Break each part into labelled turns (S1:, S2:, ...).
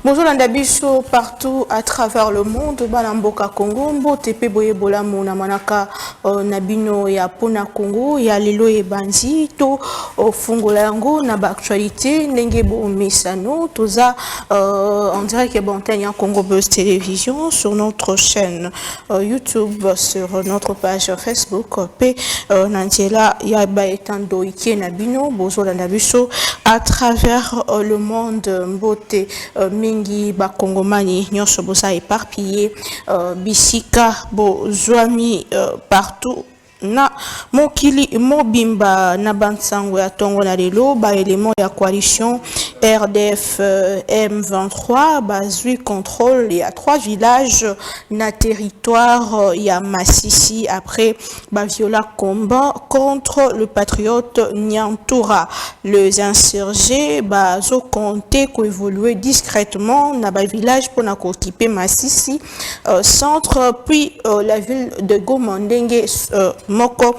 S1: Bonjour Landabiso partout à travers le monde. Banamboka Congo, Mbotepe Boyebola Mona Manaka Nabino ya Pona Congo, ya Lelo et Banzi, to Fungolango, Naba actualité, Nengebo Mesano, Toza en direct et Bantagne Congo Buzz Télévision sur notre chaîne YouTube, sur notre page Facebook, P Nantiela Yaba Etando Ike Nabino, Bonjour Landabiso à travers le monde Mbote mingi ba Kongomani nyonso bosa éparpillé bisika bozwami partout na mokili mobimba na bansango ya tongo na lelo ba élément ya coalition RDF M23 bazui contrôle il y a 3 villages na territoire ya Masisi après ba viola combat contre le patriote Nyantura. Les insurgés bazo compter qu'évoluer discrètement na ba village pour na occuper Masisi centre puis la ville de Gomandenge moko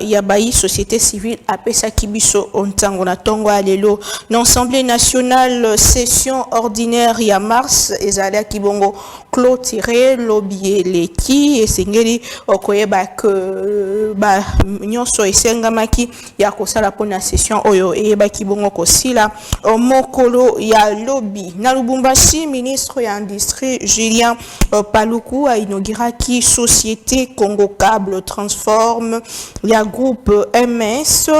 S1: yabai société civile apesa kibiso ontango na tongo alelo l'Assemblée nationale session ordinaire ya mars ezala kibongo clôturé lobby leki esengeli okoyeba que ba nyonso esengamaki ya kosala pona session oyo eyeba kibongo kosila mokolo ya lobby na Lubumbashi ministre ya industrie Julien Paluku a inauguraki société Congo Câble Transform il y a groupe MS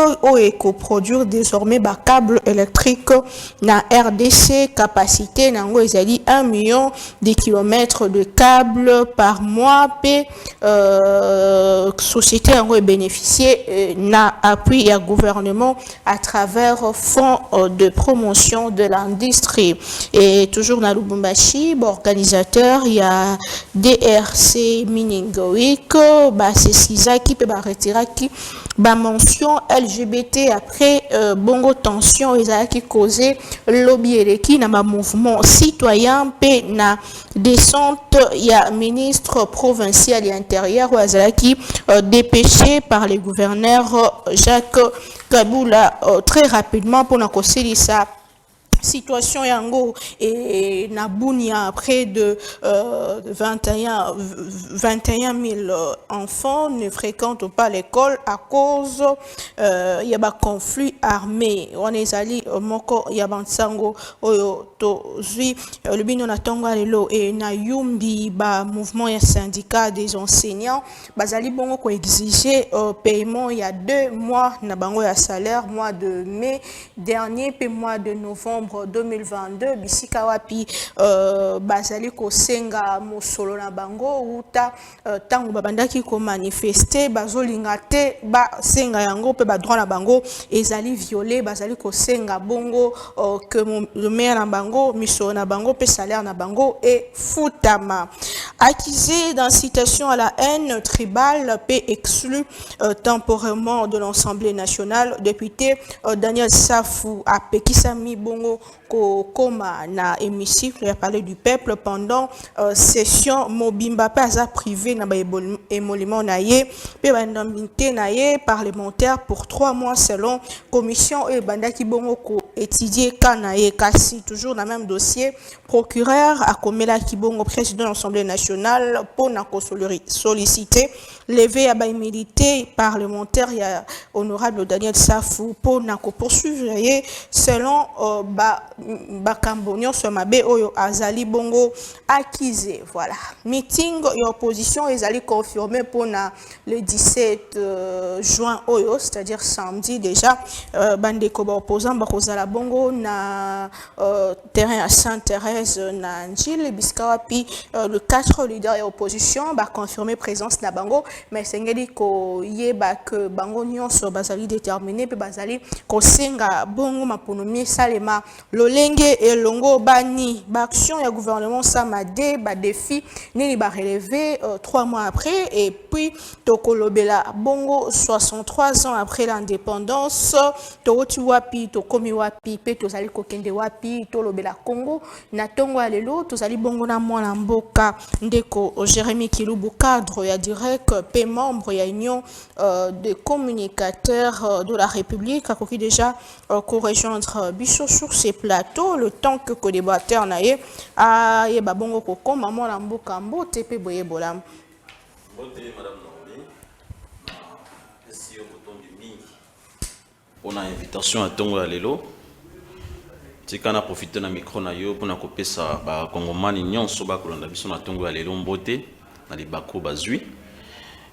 S1: qui produire désormais ba câble électrique na RDC capacité nango ezali 1 million de kilomètres de câbles par mois p société yango bénéficier na appui ya gouvernement à travers fonds de promotion de l'industrie et toujours na Lubumbashi organisateur il y a DRC Mining Week ba c'est Sizaki pe ba retiraki ba mention LGBT après bongo tension ezalaki causé lobby eleki na ba mouvement citoyen pe na descente ya ministre provincial et intérieur ou ezalaki dépêché par les gouverneurs Jacques Kabula très rapidement pour na kosilisa situation yango et Nabunia près de 21 000 enfants ne fréquentent pas l'école à cause y a ba conflit armé on est allé moko ya bansango oyo to zui le bino na tonga lelo et na yumbi ba mouvement ya syndicat des enseignants bazali bongo ko exiger paiement il y a 2 mois na bango ya salaire mois de mai dernier puis mois de novembre 2022 bisika wapi bazali kosenga mosolo na bango uta tango babandaki ko manifester bazolinga te ba senga yango pe ba droit na bango ezali violé bazali kosenga bongo que le maire na bango miso na bango pe salaire na bango et futama accusé d'incitation à la haine tribale pe exclu temporairement de l'Assemblée nationale député Daniel Safou a pekisami bongo Koma na hémicycle il a parlé du peuple pendant session mobimba pas privé na ba émolument naie pe bandambité naie parlementaire pour 3 mois selon commission et bandaki bongo ko étudier kanaye kasi toujours dans même dossier procureur a komela kibongo président de l'Assemblée nationale pour na solliciter levé à ba milité parlementaire il y a honorable Daniel Safou pour na poursuivre selon Bakambonio Somabe Oyo Azali Bongo accusé. Voilà. Meeting et opposition ezali confirmé pour le 17 juin Oyo, c'est-à-dire samedi déjà. Bandeko ba opposant Bakozala Bongo na terrain à Sainte-Thérèse na Njil Biskawapi le 4 leader et opposition ba confirmé présence na Bango mais sengeli ko yeba que Bango nyonso bazali déterminé pe bazali ko senga Bongo maponomi salema lolenge et longo bani ba action ya gouvernement samade ba défi nini ba relevé 3 mois après et puis tokolobela bongo 63 ans après l'indépendance toti wapi tokomi wapi pe tozali kokende wapi tolobela Congo na tongo ya lelo tozali bongo na mwana mboka ndeko Jérémy Kilubu cadre ya direct pe membre ya union de communicateurs de la République akoki déjà co-rejoindre biso sur ces plateaux le temps que co-débatteur na ye yeba bongo kokoma mwana mboka mbote pe boye bolam.
S2: Mbote madame Naomi. Merci au bouton du mingi. On a invitation à tongo ya lelo. Tikana profiter na micro na yo pona kopesa ba kongomani nyonso ba kolanda biso na tongo ya lelo mbote na libako bazui.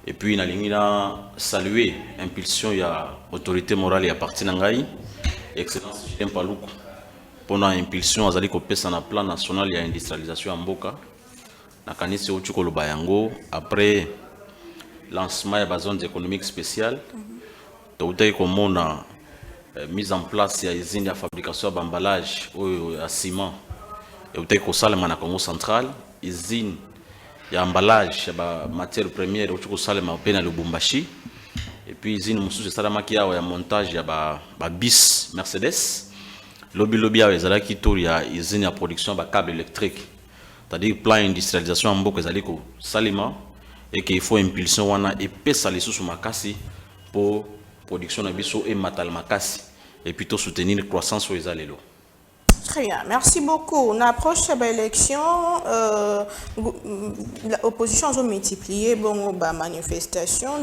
S2: Et puis nalingi na saluer impulsion ya autorité morale ya parti na ngai excellence Julien Paluku pona impulsion azali kopesa na plan national ya industrialisation ya mboka na kanisi otu koloba yango après lancement ya ba zones économiques spéciales to utai komona mise en place ya usine ya fabrication ya emballage ou ya ciment et utai ko salema na Congo central usine ya emballage ya matière première utu ko salema pena Lubumbashi et puis usine mususu salama ki ya montage ya ba bis Mercedes lobby ya ezalaki tour ya usine ya production ya câble électrique c'est-à-dire plan industrialisation en mboka ezali ko salima et qu'il faut impulsion wana et pesa lisusu makasi pour production na biso et matal makasi et plutôt soutenir la croissance aux alelo.
S1: Très bien, merci beaucoup. On approche de l'élection, l'opposition a multiplié bon ba manifestation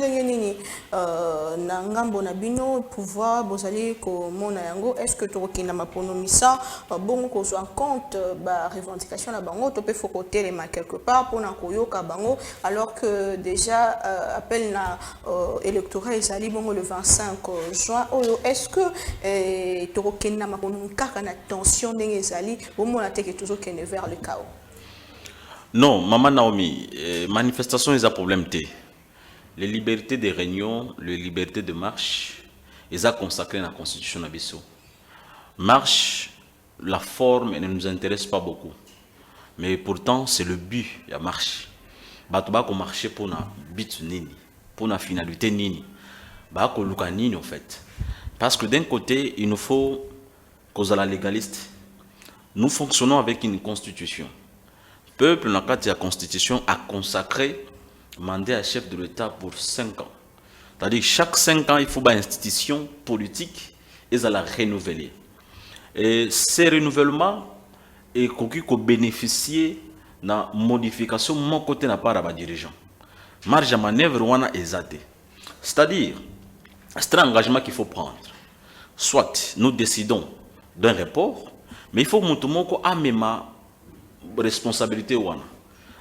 S1: ngambo na bino pouvoir bozali ko mona yango est-ce que tu na maponomisa bon ko en compte ba revendication la bango to pe faut côté les quelque part pour na koyoka bango alors que déjà appel na électoral ezali bon le 25 juin est-ce que tu na maponomika kana tension d'Engezali, au moment où toujours qu'on est vers le chaos.
S2: Non, maman Naomi, manifestation est un problème. Les libertés de réunion, les libertés de marche, ils sont consacrées dans la Constitution d'Abisso. Marche, la forme, elle ne nous intéresse pas beaucoup. Mais pourtant, c'est le but de la marche. Batuba ko marcher pour na but nini, pour na finalité nini. Ba ko luka nini en fait. Parce que d'un côté, il nous faut cause à la légaliste. Nous fonctionnons avec une constitution. Le peuple, dans le cadre de la constitution, a consacré mandat à chef de l'État pour 5 ans. C'est-à-dire chaque 5 ans, il faut une institution politique et ça la renouveler. Et ces renouvellements, et qu'on bénéficier de la modification, mon côté n'a pas à dirigeant. Marge de manœuvre, on a exaté. C'est-à-dire, c'est un engagement qu'il faut prendre. Soit nous décidons d'un report, mais il faut montrer que même responsabilité wana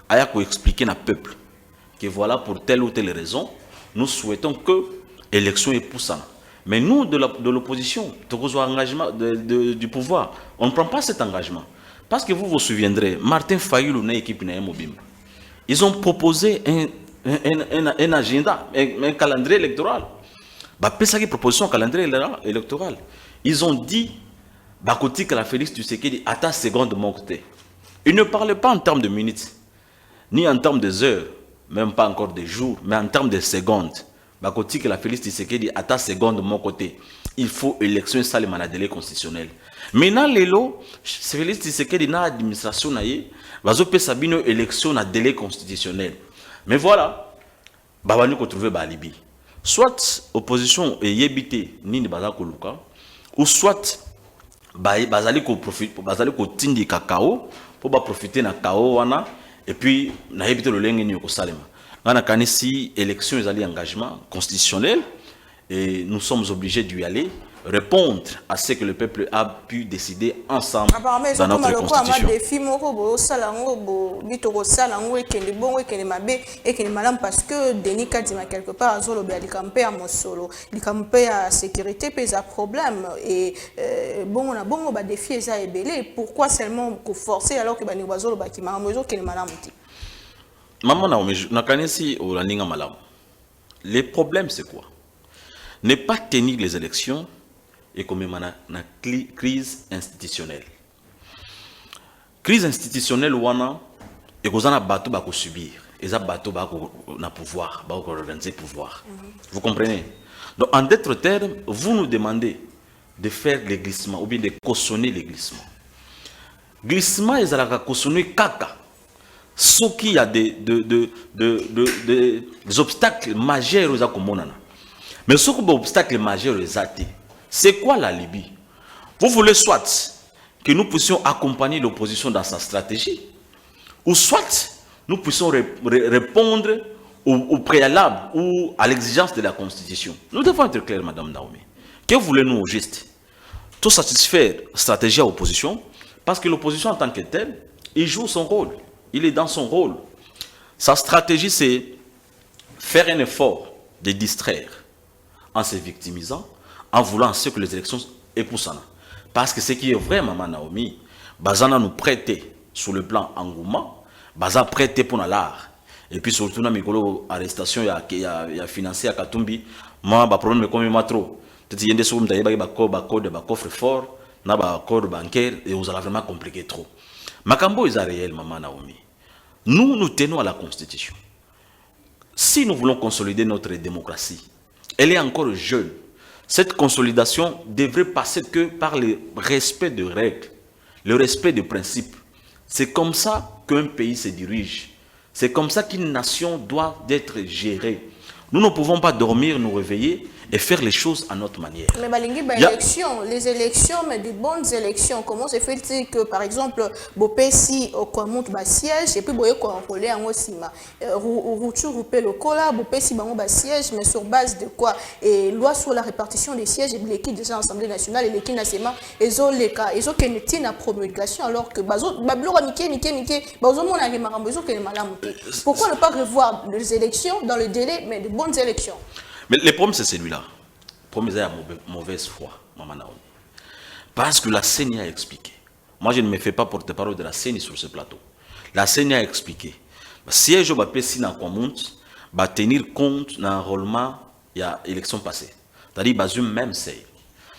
S2: aya ko expliquer na peuple que voilà pour telle ou telle raison nous souhaitons que l'élection est poussante. Mais nous de l'opposition, engagement du pouvoir, on ne prend pas cet engagement parce que vous vous souviendrez Martin Fayulu na équipe na Mobim. Ils ont proposé un agenda, un calendrier électoral. Bah pesa qui proposition calendrier électoral. Ils ont dit Bakoti que la Félix Tshisekedi à ta seconde de mon côté. Il ne parle pas en termes de minutes, ni en termes de heures, même pas encore de jours, mais en termes de secondes. Bakoti que la Félix Tshisekedi à ta seconde de mon côté. Il faut élection salement à délai constitutionnel. Maintenant, l'élo, Félix Tshisekedi na administration naïe, va zo sabino élection à délai constitutionnel. Mais voilà, babanu ko trouver balibi. Soit opposition et yébité ni bazako luka, ou soit bazali ko profiter, bazali ko tindi kakao pour profiter na kao wana et puis na yébité le lenge ni ko salema. Ngana kanisi élection ezali engagement constitutionnel et nous sommes obligés d'y aller, répondre à ce que le peuple a pu décider ensemble dans notre constitution.
S1: Parce que Denis Kadima quelque part il campé à Mosolo, il campé à sécurité pèse un problème et bon on a bon ba défi ça est belé. Pourquoi seulement forcer alors que bani wazolo ba ki mamozo ke malam ti.
S2: Maman na kanisi o landinga malam. Les problèmes c'est quoi? Ne pas tenir les élections et comme une crise institutionnelle. Crise institutionnelle wana et qu'on a bateau ba ko subir, et ça bateau ba ko na pouvoir, ba ko organiser pouvoir. Vous comprenez? Donc en d'autres termes, vous nous demandez de faire les glissements ou bien de cautionner les glissements. Glissement, ils ont cautionné caca. Ce qui a des obstacles majeurs aux accommodants. Mais ce qui est obstacle majeur aux athées, c'est quoi la Libye? Vous voulez soit que nous puissions accompagner l'opposition dans sa stratégie, ou soit nous puissions répondre au préalable ou à l'exigence de la Constitution. Nous devons être clairs, Madame Naomi. Que voulez-nous au juste? Tout satisfaire la stratégie à l'opposition, parce que l'opposition en tant que telle, il joue son rôle. Il est dans son rôle. Sa stratégie, c'est faire un effort de distraire en se victimisant, en voulant ce que les élections épousent. Parce que ce qui est vrai, Maman Naomi, Bazana nous prêter sur le plan engouement, Bazana prêter pour l'art. Et puis surtout, dans Mikolo, arrestation, il y a financé à Katumbi, moi, le problème est comme il m'a trop. Peut-être qu'il y a des choses qui ont des coffres forts, des coffres bancaires, et vous allez vraiment compliquer trop. Makambo est réel, Maman Naomi. Nous tenons à la Constitution. Si nous voulons consolider notre démocratie, elle est encore jeune. Cette consolidation devrait passer que par le respect de règles, le respect de principes. C'est comme ça qu'un pays se dirige. C'est comme ça qu'une nation doit être gérée. Nous ne pouvons pas dormir, nous réveiller et faire les choses à notre manière.
S1: Mais les élections, mais des bonnes élections, comment se fait-il que, par exemple, Bopesi au Kwamut siège et puis Boye Kouankolé en Osima, Routu Roupé le Kola, Bopesi Bango siège, mais sur base de quoi? Et loi sur la répartition des sièges et l'équipe de l'Assemblée nationale et l'équipe nationale, ils ont les cas, ils ont qu'une promulgation alors que Bablo Bazo Mona Marambo, ils ont qu'une malamouté. Pourquoi ne pas revoir les élections dans le délai, mais de bonnes élections?
S2: Mais le problème, c'est celui-là. Le problème, c'est la mauvaise foi, Maman Naomi. Parce que la CENI a expliqué. Moi, je ne me fais pas porte-parole de la CENI sur ce plateau. La CENI a expliqué. Si je vais si dans va tenir compte d'un enrôlement, il y a élection passée. C'est-à-dire, même c'est.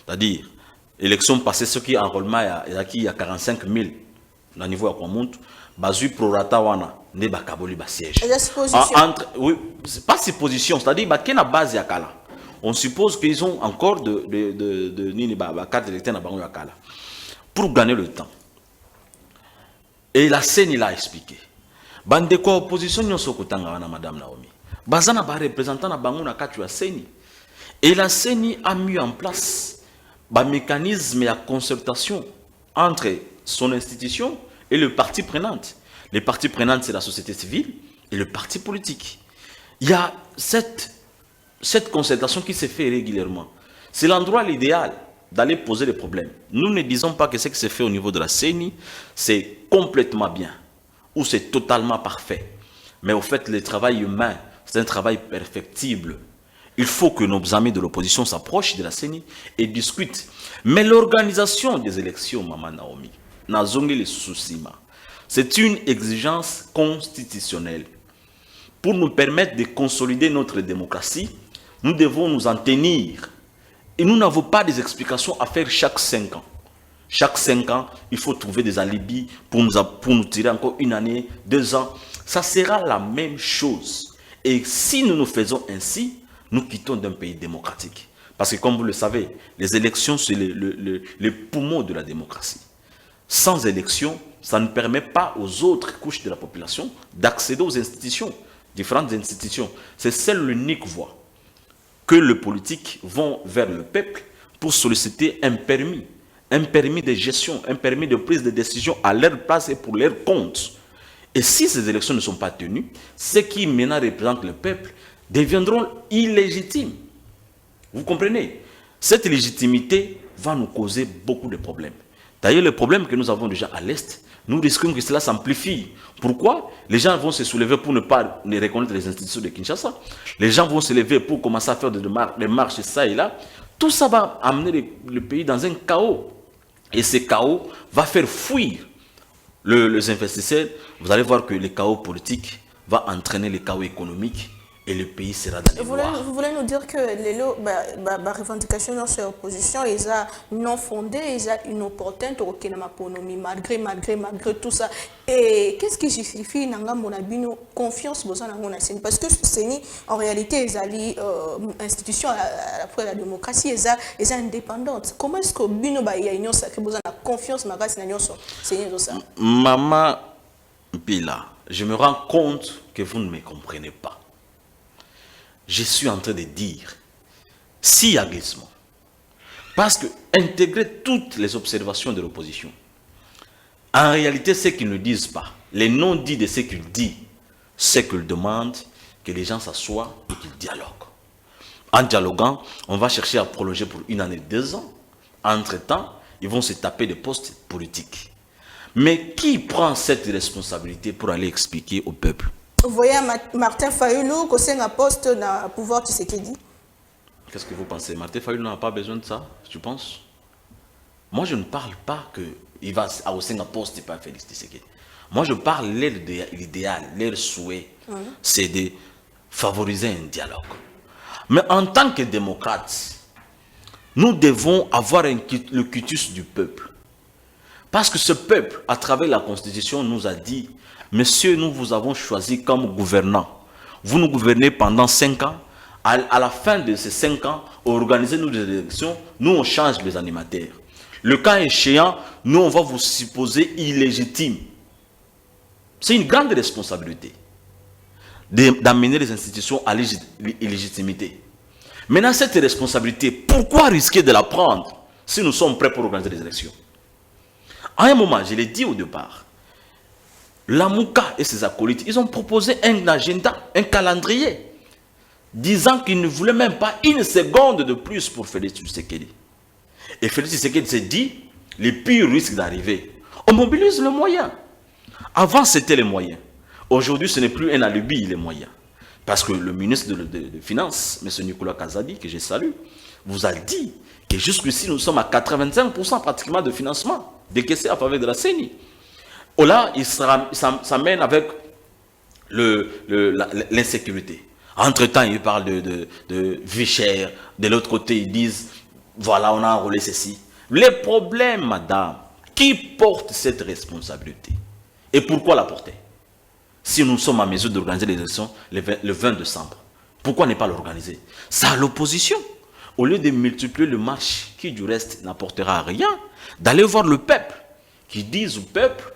S2: C'est-à-dire, élection passée, ce qui est enrôlement, il y a 45 000 au niveau de Kwamount, bazu prorata wana ne bakaboli ba siège. Oui, c'est pas supposition, c'est-à-dire bah qu'est la base yakala. On suppose qu'ils ont encore de nini ba carte d'électeur na bango yakala pour gagner le temps. Et la CENI l'a expliqué. Bande quoi opposition nyonso kutanga wana Madame Naomi. Bazana ba représentant na bango na katu ya CENI. Et la CENI a mis en place un mécanisme de concertation entre son institution et le parti prenante. Les parties prenantes, c'est la société civile et le parti politique. Il y a cette concertation qui se fait régulièrement. C'est l'endroit idéal d'aller poser les problèmes. Nous ne disons pas que ce qui se fait au niveau de la CENI, c'est complètement bien ou c'est totalement parfait. Mais au fait, le travail humain, c'est un travail perfectible. Il faut que nos amis de l'opposition s'approchent de la CENI et discutent. Mais l'organisation des élections, Maman Naomi, Nazongi les soucis, c'est une exigence constitutionnelle. Pour nous permettre de consolider notre démocratie, nous devons nous en tenir. Et nous n'avons pas des explications à faire chaque 5 ans. Chaque 5 ans, il faut trouver des alibis pour nous tirer encore 1 année, 2 ans. Ça sera la même chose. Et si nous nous faisons ainsi, nous quittons d'un pays démocratique. Parce que comme vous le savez, les élections, c'est le poumon de la démocratie. Sans élection, ça ne permet pas aux autres couches de la population d'accéder aux institutions, différentes institutions. C'est celle l'unique voie que les politiques vont vers le peuple pour solliciter un permis de gestion, un permis de prise de décision à leur place et pour leur compte. Et si ces élections ne sont pas tenues, ceux qui maintenant représentent le peuple deviendront illégitimes. Vous comprenez? Cette illégitimité va nous causer beaucoup de problèmes. D'ailleurs, le problème que nous avons déjà à l'Est, nous risquons que cela s'amplifie. Pourquoi? Les gens vont se soulever pour ne pas reconnaître les institutions de Kinshasa. Les gens vont se lever pour commencer à faire des marches ça et là. Tout ça va amener le pays dans un chaos. Et ce chaos va faire fuir les investisseurs. Vous allez voir que le chaos politique va entraîner le chaos économique et le pays sera dans les noirs.
S1: Vous voulez nous dire que les revendications dans cette opposition, ils sont non fondées, ils sont inopportunes, malgré tout ça. Et qu'est-ce qui justifie la confiance dans la CENI? Parce que CENI, en réalité, ils sont institution après la démocratie, ils sont indépendantes. Comment est-ce que Bino y a une confiance dans la CENI?
S2: Maman Pila, je me rends compte que vous ne me comprenez pas. Je suis en train de dire, s'il y a glissement, parce que intégrer toutes les observations de l'opposition, en réalité, ce qu'ils ne disent pas, les non-dits de ce qu'ils disent, c'est qu'ils demandent que les gens s'assoient et qu'ils dialoguent. En dialoguant, on va chercher à prolonger pour 1 année, 2 ans. Entre-temps, ils vont se taper des postes politiques. Mais qui prend cette responsabilité pour aller expliquer au peuple?
S1: Vous voyez Martin Fayulu, qui est un poste dans le pouvoir Tshisekedi.
S2: Qu'est-ce que vous pensez? Martin Fayulu n'a pas besoin de ça, tu penses? Moi, je ne parle pas qu'il va au un poste et pas Félix Tshisekedi. Moi, je parle l'idéal, leur souhait, c'est de favoriser un dialogue. Mais en tant que démocrates, nous devons avoir le quitus du peuple. Parce que ce peuple, à travers la Constitution, nous a dit: Messieurs, nous vous avons choisi comme gouvernants. Vous nous gouvernez pendant 5 ans. À la fin de ces 5 ans, organisez-nous des élections. Nous, on change les animateurs. Le cas échéant, nous, on va vous supposer illégitime. C'est une grande responsabilité d'amener les institutions à l'illégitimité. Maintenant, cette responsabilité, pourquoi risquer de la prendre si nous sommes prêts pour organiser les élections? À un moment, je l'ai dit au départ, Lamouka et ses acolytes, ils ont proposé un agenda, un calendrier, disant qu'ils ne voulaient même pas 1 seconde de plus pour Félix Tshisekedi. Et Félix Tshisekedi s'est dit, les pires risques d'arriver. On mobilise le moyen. Avant, c'était les moyens. Aujourd'hui, ce n'est plus un alibi, les moyens. Parce que le ministre des Finances, M. Nicolas Kazadi, que je salue, vous a dit que jusqu'ici, nous sommes à 85% pratiquement de financement décaissé à faveur de la CENI. Oh là, il s'amène avec l'insécurité. Entre-temps, ils parlent de vie chère. De l'autre côté, ils disent, voilà, on a enrôlé ceci. Les problèmes, madame, qui porte cette responsabilité? Et pourquoi la porter? Si nous sommes à mesure d'organiser les élections le 20 décembre, pourquoi ne pas l'organiser? C'est à l'opposition. Au lieu de multiplier le marche, qui du reste n'apportera rien, d'aller voir le peuple, qui dise au peuple,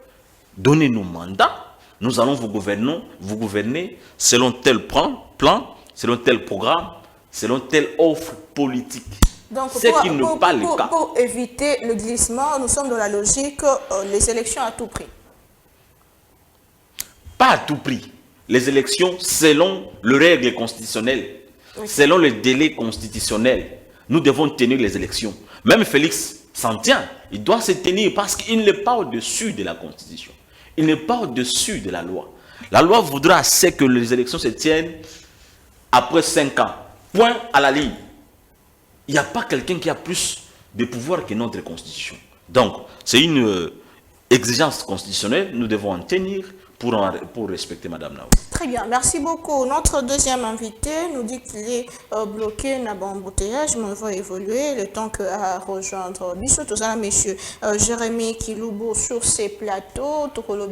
S2: donnez-nous mandat, nous allons vous gouverner selon tel plan, selon tel programme, selon telle offre politique.
S1: Donc,
S2: ce qui n'est pas le cas.
S1: Pour éviter le glissement, nous sommes dans la logique les élections à tout prix.
S2: Pas à tout prix. Les élections selon le règle constitutionnelle, selon le délai constitutionnel. Nous devons tenir les élections. Même Félix s'en tient. Il doit se tenir parce qu'il n'est pas au-dessus de la Constitution. Il n'est pas au-dessus de la loi. La loi voudra assez que les élections se tiennent après 5 ans. Point à la ligne. Il n'y a pas quelqu'un qui a plus de pouvoir que notre Constitution. Donc, c'est une exigence constitutionnelle. Nous devons en tenir pour respecter Madame Nao.
S1: Très bien, merci beaucoup. Notre deuxième invité nous dit qu'il est bloqué dans l'embouteillage, mais on va évoluer le temps à rejoindre Bissot. Tout ça, monsieur Jérémy Kiloubo sur ces plateaux, tout le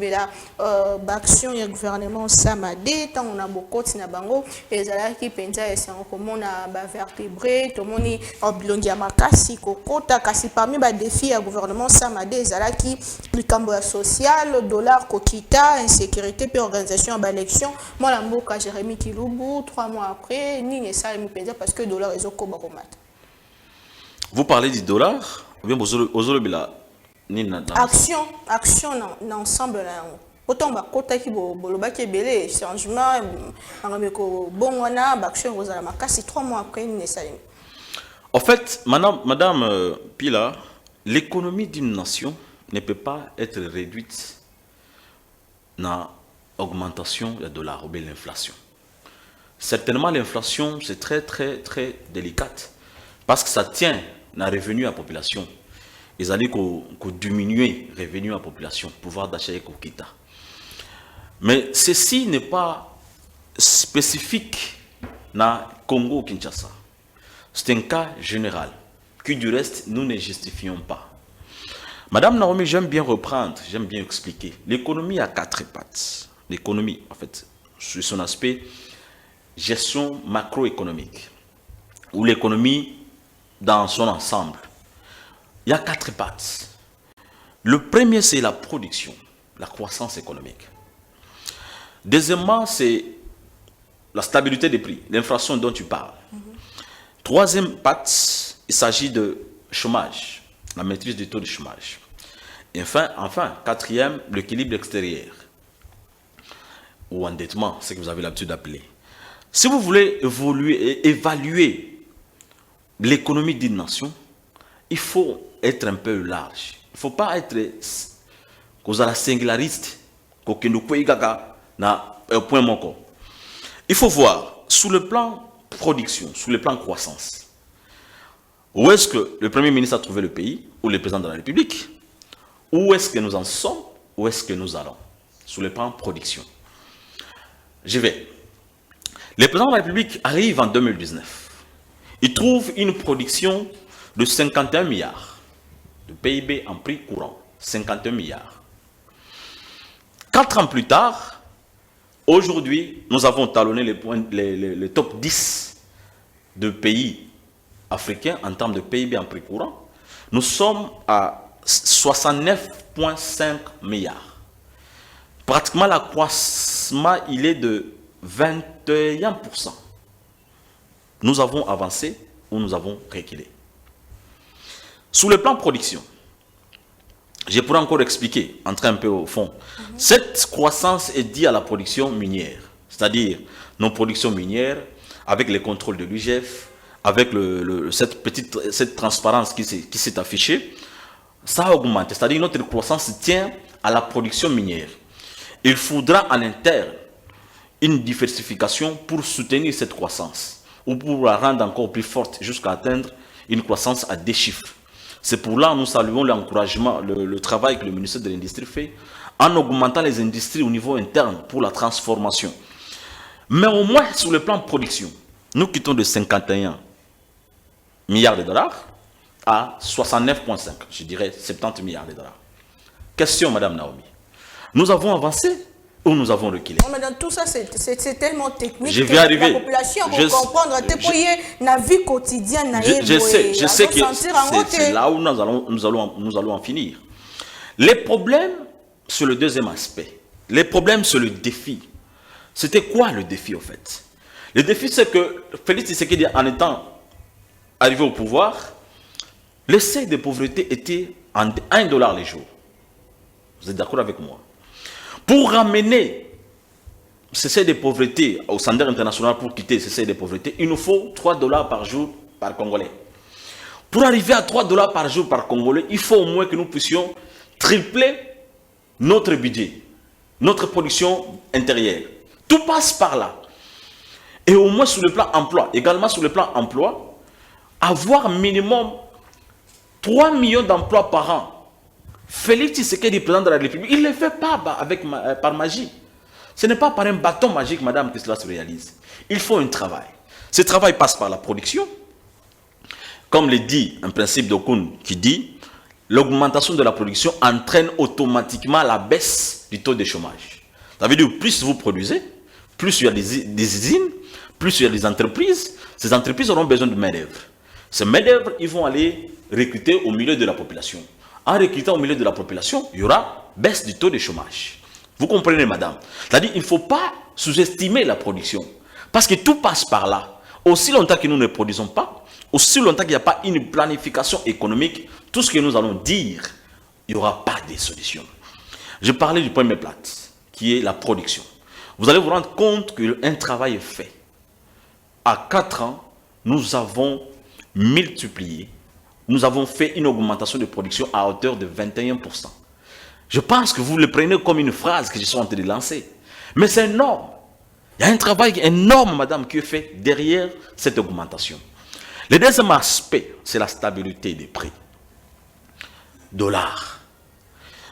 S1: l'action du gouvernement Samadé, tant on a beaucoup de bango, et là qui pensa et c'est comme on a vertébré, tout le monde est blondia makasi, kokota, kasi parmi les défis à gouvernement Samadé, là qui le cambo social, dollar, kokita, insécurité, puis organisation d'élection. Moi, la mboka Jérémy Kiloubo, 3 mois après, ni ça me pèse parce que le dollar est au Kobaromat.
S2: Vous parlez du dollar ou bien
S1: action dans l'ensemble. Autant que kota qui bolobaki belé changement ngambeko bongona action aux amakasi 3 mois après ni ça.
S2: En fait, madame Pila, l'économie d'une nation ne peut pas être réduite dans l'augmentation du dollar ou bien l'inflation. Certainement, l'inflation, c'est très, très, très délicate parce que ça tient dans le revenu à la population. Ils allaient diminuer le revenu à la population, pouvoir d'achat et quitta. Mais ceci n'est pas spécifique na Congo-Kinshasa. C'est un cas général, que du reste, nous ne justifions pas. Madame Naomi, j'aime bien reprendre, j'aime bien expliquer. L'économie a 4 pattes. L'économie, en fait, sur son aspect gestion macroéconomique, ou l'économie dans son ensemble. Il y a 4 pattes. Le premier, c'est la production, la croissance économique. Deuxièmement, c'est la stabilité des prix, l'inflation dont tu parles. Troisième patte, il s'agit de chômage, la maîtrise du taux de chômage. Et enfin, quatrième, l'équilibre extérieur, ou endettement, c'est ce que vous avez l'habitude d'appeler. Si vous voulez évaluer l'économie d'une nation, il faut être un peu large. Il ne faut pas être singulariste, il faut voir sous le plan production, sous le plan croissance, où est-ce que le Premier ministre a trouvé le pays, ou le président de la République, où est-ce que nous en sommes, où est-ce que nous allons, sous le plan production. Je vais. Le président de la République arrive en 2019. Il trouve une production de 51 milliards de PIB en prix courant. 51 milliards. 4 ans plus tard, aujourd'hui, nous avons talonné les top 10 de pays africains en termes de PIB en prix courant. Nous sommes à 69,5 milliards. Pratiquement, l'accroissement, il est de 21%. Nous avons avancé ou nous avons reculé. Sous le plan production, je pourrais encore expliquer, entrer un peu au fond. Cette croissance est due à la production minière, c'est-à-dire nos productions minières, avec les contrôles de l'UGF, avec cette transparence qui s'est affichée, ça a augmenté. C'est-à-dire notre croissance tient à la production minière. Il faudra en interne une diversification pour soutenir cette croissance ou pour la rendre encore plus forte jusqu'à atteindre une croissance à 2 chiffres. C'est pour là que nous saluons l'encouragement, le travail que le ministère de l'Industrie fait en augmentant les industries au niveau interne pour la transformation. Mais au moins sur le plan de production, nous quittons de 51 milliards de dollars à 69,5, je dirais 70 milliards de dollars. Question, Madame Naomi. Nous avons avancé ou nous avons reculé?
S1: Mais dans tout ça, c'est tellement technique
S2: je vais arriver.
S1: La population va comprendre. La vie quotidienne,
S2: je sais que c'est là où nous allons en finir. Les problèmes, c'est le deuxième aspect. Les problèmes, c'est le défi. C'était quoi le défi, en fait? Le défi, c'est que Félix Tshisekedi, en étant arrivé au pouvoir, le seuil de pauvreté était en $1 les jours. Vous êtes d'accord avec moi? Pour ramener ce seuil de pauvreté au standard international, pour quitter ce seuil de pauvreté, il nous faut $3 par jour par Congolais. Pour arriver à $3 par jour par Congolais, il faut au moins que nous puissions tripler notre budget, notre production intérieure. Tout passe par là. Et au moins sur le plan emploi, également sur le plan emploi, avoir minimum 3 millions d'emplois par an. Félix Tshisekedi, président de la République, il ne le fait pas par magie. Ce n'est pas par un bâton magique, madame, que cela se réalise. Il faut un travail. Ce travail passe par la production. Comme le dit un principe d'Okun qui dit, l'augmentation de la production entraîne automatiquement la baisse du taux de chômage. Ça veut dire plus vous produisez, plus il y a des usines, plus il y a des entreprises. Ces entreprises auront besoin de main-d'œuvre. Ces main-d'œuvre, ils vont aller recruter au milieu de la population. En recrutant au milieu de la population, il y aura baisse du taux de chômage. Vous comprenez, madame? C'est-à-dire qu'il ne faut pas sous-estimer la production. Parce que tout passe par là. Aussi longtemps que nous ne produisons pas, aussi longtemps qu'il n'y a pas une planification économique, tout ce que nous allons dire, il n'y aura pas de solution. Je parlais du premier plat, qui est la production. Vous allez vous rendre compte qu'un travail est fait. À 4 ans, nous avons multiplié. Nous avons fait une augmentation de production à hauteur de 21%. Je pense que vous le prenez comme une phrase que je suis en train de lancer. Mais c'est énorme. Il y a un travail énorme, madame, qui est fait derrière cette augmentation. Le deuxième aspect, c'est la stabilité des prix. Dollar.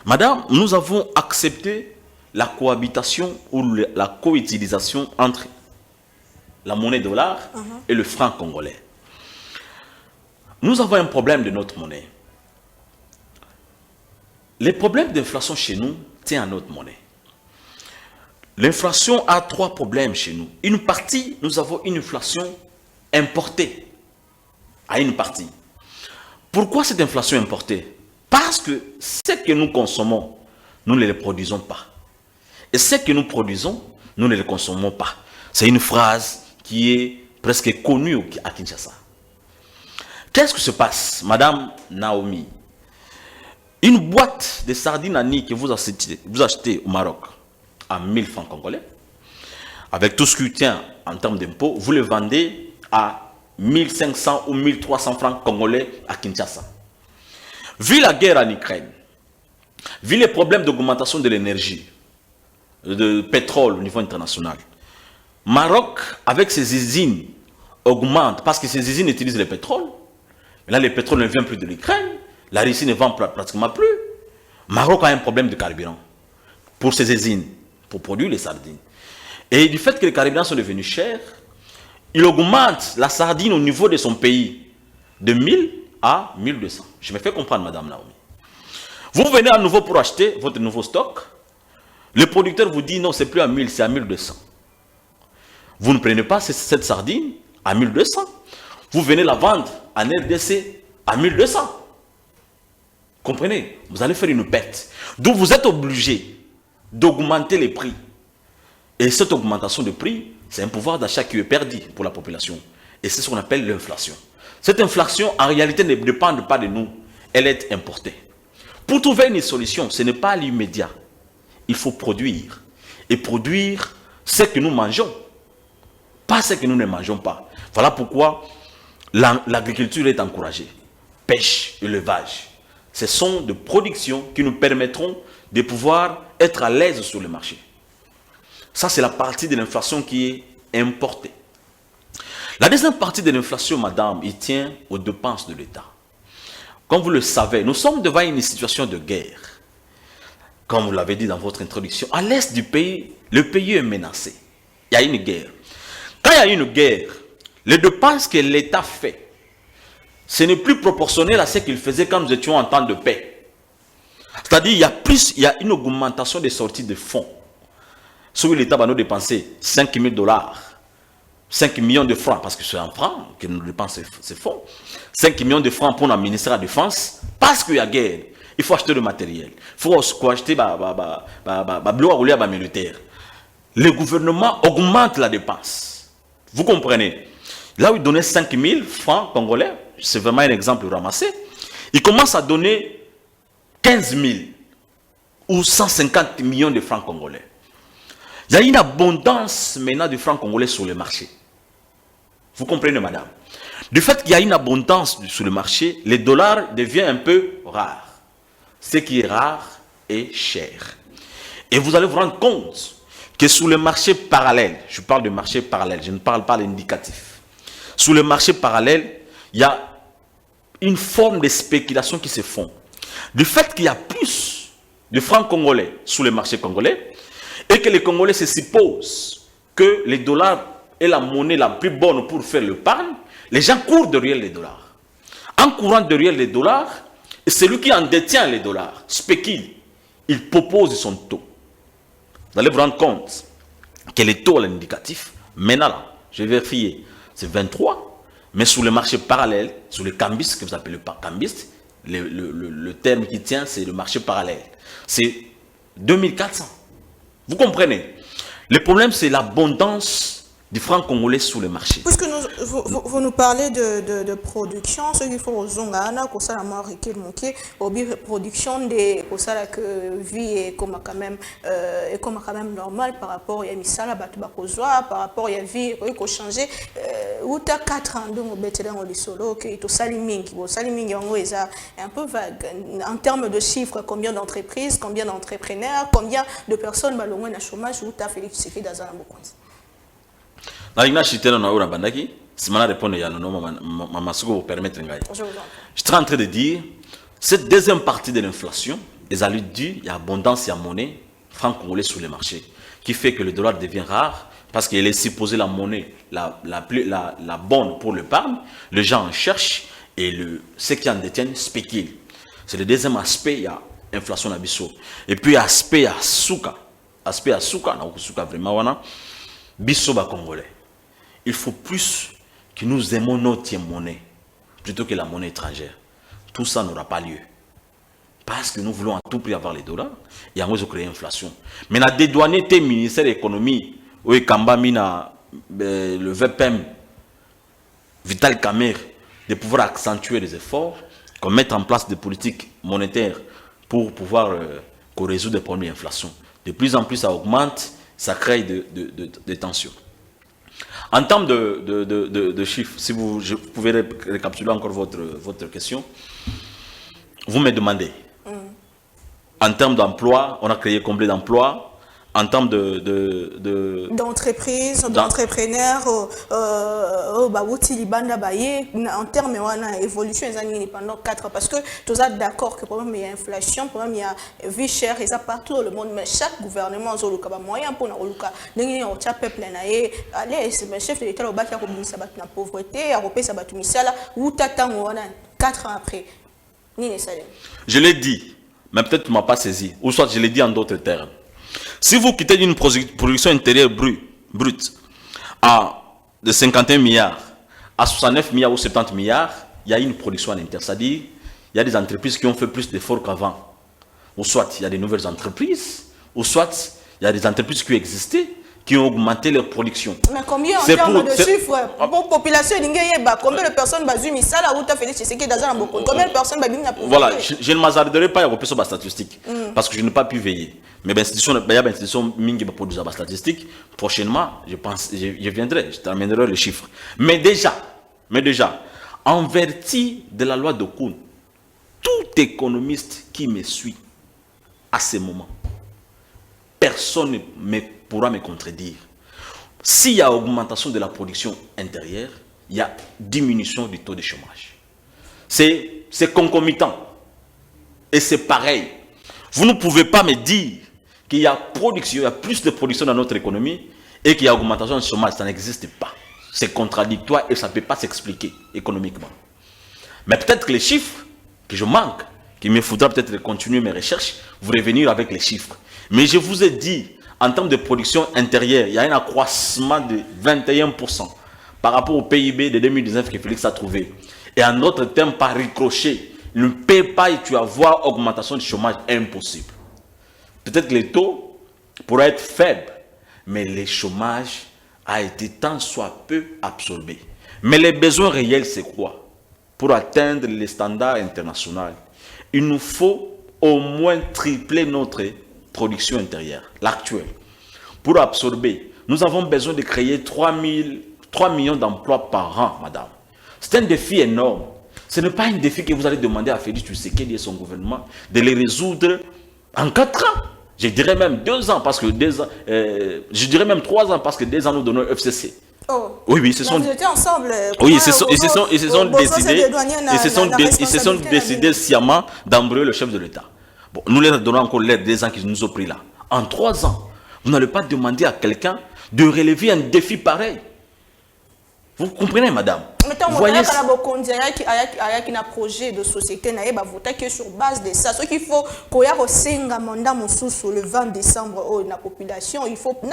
S2: Madame, nous avons accepté la cohabitation ou la coutilisation entre la monnaie dollar et le franc congolais. Nous avons un problème de notre monnaie. Les problèmes d'inflation chez nous tiennent à notre monnaie. L'inflation a 3 problèmes chez nous. Une partie, nous avons une inflation importée. À une partie. Pourquoi cette inflation importée? Parce que ce que nous consommons, nous ne le produisons pas. Et ce que nous produisons, nous ne le consommons pas. C'est une phrase qui est presque connue à Kinshasa. Qu'est-ce qui se passe, Madame Naomi? Une boîte de sardines Annie que vous achetez au Maroc à 1000 francs congolais, avec tout ce qui tient en termes d'impôts, vous le vendez à 1500 ou 1300 francs congolais à Kinshasa. Vu la guerre en Ukraine, vu les problèmes d'augmentation de l'énergie, de pétrole au niveau international, Maroc, avec ses usines, augmente parce que ses usines utilisent le pétrole. Là, le pétrole ne vient plus de l'Ukraine. La Russie ne vend pratiquement plus. Maroc a un problème de carburant pour ses usines, pour produire les sardines. Et du fait que les carburants sont devenus chers, il augmente la sardine au niveau de son pays de 1000 à 1200. Je me fais comprendre, Madame Naomi. Vous venez à nouveau pour acheter votre nouveau stock. Le producteur vous dit non, c'est plus à 1000, c'est à 1200. Vous ne prenez pas cette sardine à 1200. Vous venez la vendre en RDC à 1200. Comprenez? Vous allez faire une perte. Donc vous êtes obligé d'augmenter les prix. Et cette augmentation de prix, c'est un pouvoir d'achat qui est perdu pour la population. Et c'est ce qu'on appelle l'inflation. Cette inflation, en réalité, ne dépend pas de nous. Elle est importée. Pour trouver une solution, ce n'est pas l'immédiat. Il faut produire. Et produire ce que nous mangeons. Pas ce que nous ne mangeons pas. Voilà pourquoi l'agriculture est encouragée. Pêche, élevage. Ce sont des productions qui nous permettront de pouvoir être à l'aise sur le marché. Ça, c'est la partie de l'inflation qui est importée. La deuxième partie de l'inflation, madame, il tient aux dépenses de l'État. Comme vous le savez, nous sommes devant une situation de guerre. Comme vous l'avez dit dans votre introduction, à l'est du pays, le pays est menacé. Il y a une guerre. Quand il y a une guerre, les dépenses que l'État fait, ce n'est plus proportionnel à ce qu'il faisait quand nous étions en temps de paix. C'est-à-dire, il y a une augmentation des sorties de fonds. Sur l'État va nous dépenser 5 000 $, 5 millions de francs, parce que c'est en francs que nous dépensons ces fonds. 5 millions de francs pour le ministère de la Défense, parce qu'il y a guerre. Il faut acheter le matériel. Il faut acheter le militaire. Le gouvernement augmente la dépense. Vous comprenez? Là où il donnait 5 000 francs congolais, c'est vraiment un exemple ramassé, il commence à donner 15 000 ou 150 millions de francs congolais. Il y a une abondance maintenant de francs congolais sur le marché. Vous comprenez, madame? Du fait qu'il y a une abondance sur le marché, le dollar devient un peu rare. Ce qui est rare est cher. Et vous allez vous rendre compte que sur le marché parallèle, je parle de marché parallèle, je ne parle pas de l'indicatif. Sur le marché parallèle, il y a une forme de spéculation qui se font. Du fait qu'il y a plus de francs congolais sur le marché congolais, et que les Congolais se supposent que les dollars est la monnaie la plus bonne pour faire l'épargne, les gens courent derrière les dollars. En courant derrière les dollars, celui qui en détient les dollars spécule, il propose son taux. Vous allez vous rendre compte que les taux à l'indicatif, maintenant là, je vais vérifier, c'est 23, mais sur le marché parallèle, sur le cambiste, que vous appelez le cambiste, le terme qui tient, c'est le marché parallèle. C'est 2400. Vous comprenez? Le problème, c'est l'abondance du franc congolais sur le marché.
S1: Puisque vous nous parlez de production, ce qu'il faut aux Zongana, que ça la mort et production de ça que vie est comme quand même normal par rapport à misala batubakozwa par rapport à vie ko changer ou ta 4 ans donc betela on solo que to saliming yango est un peu vague en termes de chiffres, combien d'entreprises, combien d'entrepreneurs, combien de personnes balongwe na chômage ou ta Félix Tshisekedi dans un bokonzi.
S2: Je suis en train de dire, cette deuxième partie de l'inflation, les alludes dues, il y a abondance, il y a monnaie, franc congolais sur le marché, qui fait que le dollar devient rare, parce qu'elle est supposée la monnaie la bonne pour l'épargne. Les gens en cherchent et ceux qui en détiennent spéculent. C'est le deuxième aspect, il y a inflation d'Abisso. Et puis aspect à Souka. Aspect à Souka, vraiment, wana. Bisso ba congolais. Il faut plus que nous aimons notre monnaie plutôt que la monnaie étrangère. Tout ça n'aura pas lieu. Parce que nous voulons à tout prix avoir les dollars. Et en gros, créer l'inflation. Mais la dédouaner, le ministère de l'économie, où est Kamba Mina, le VPM, Vital Kamer, de pouvoir accentuer les efforts, qu'on mette en place des politiques monétaires pour pouvoir résoudre les problèmes d'inflation. De plus en plus, ça augmente, ça crée des tensions. En termes de chiffres, si vous pouvez récapituler encore votre question, vous me demandez, en termes d'emploi, on a créé combien d'emplois? En termes
S1: d'entreprise, d'entrepreneurs, en termes d'évolution pendant 4 ans, parce que tous êtes d'accord que problème il y a inflation, problème il y a vie chère, et ça partout dans le monde, mais chaque gouvernement a un moyen pour nous allez, c'est chef de l'État qui a commis la pauvreté, a repris sa batumisala, ou t'attends 4 ans après.
S2: Je l'ai dit, mais peut-être tu ne m'as pas saisi, ou soit je l'ai dit en d'autres termes. Si vous quittez d'une production intérieure brute de 51 milliards à 69 milliards ou 70 milliards, il y a une production à l'intérieur. C'est-à-dire, il y a des entreprises qui ont fait plus d'efforts qu'avant. Ou soit il y a des nouvelles entreprises, ou soit il y a des entreprises qui existaient, qui ont augmenté leur production.
S1: Mais combien en termes de chiffres pour population, combien de personnes combien de personnes
S2: voilà, je ne m'hazarderai pas à repérer sur la statistique, parce que je n'ai pas pu veiller. Mais l'institution Mingi produit la statistique. Prochainement, je viendrai, je t'amènerai les chiffres. Mais déjà, en vertu de la loi de Kuhn, tout économiste qui me suit à ce moment, personne ne pourra me contredire. S'il y a augmentation de la production intérieure, il y a diminution du taux de chômage. C'est concomitant. Et c'est pareil. Vous ne pouvez pas me dire qu'il y a production, il y a plus de production dans notre économie et qu'il y a augmentation du chômage. Ça n'existe pas. C'est contradictoire et ça ne peut pas s'expliquer économiquement. Mais peut-être que les chiffres que je manque, qu'il me faudra peut-être continuer mes recherches, vous revenir avec les chiffres. Mais je vous ai dit, en termes de production intérieure, il y a un accroissement de 21% par rapport au PIB de 2019 que Félix a trouvé. Et en d'autres termes, par ricochet, il ne peut pas y avoir augmentation du chômage, impossible. Peut-être que les taux pourraient être faibles, mais le chômage a été tant soit peu absorbé. Mais les besoins réels, c'est quoi? Pour atteindre les standards internationaux, il nous faut au moins tripler notre production intérieure, l'actuelle. Pour absorber, nous avons besoin de créer 3 millions d'emplois par an, madame. C'est un défi énorme. Ce n'est pas un défi que vous allez demander à Félix Tshisekedi et son gouvernement de les résoudre en 4 ans. Je dirais même 2 ans, parce que je dirais même 3 ans, parce que 2 ans nous donnons FCC.
S1: Oh.
S2: Oui, ils se sont
S1: ensemble.
S2: Oui, ils se sont décidés sciemment d'embrouiller le chef de l'État. Bon, nous leur donnons encore l'aide des ans qu'ils nous ont pris là. En 3 ans, vous n'allez pas demander à quelqu'un de relever un défi pareil. Vous comprenez, madame?
S1: Mais tant qu'il y a un projet de société, il y a sur base de ça. Ce qu'il faut, quand il y a un mandat le 20 décembre, la population, il faut que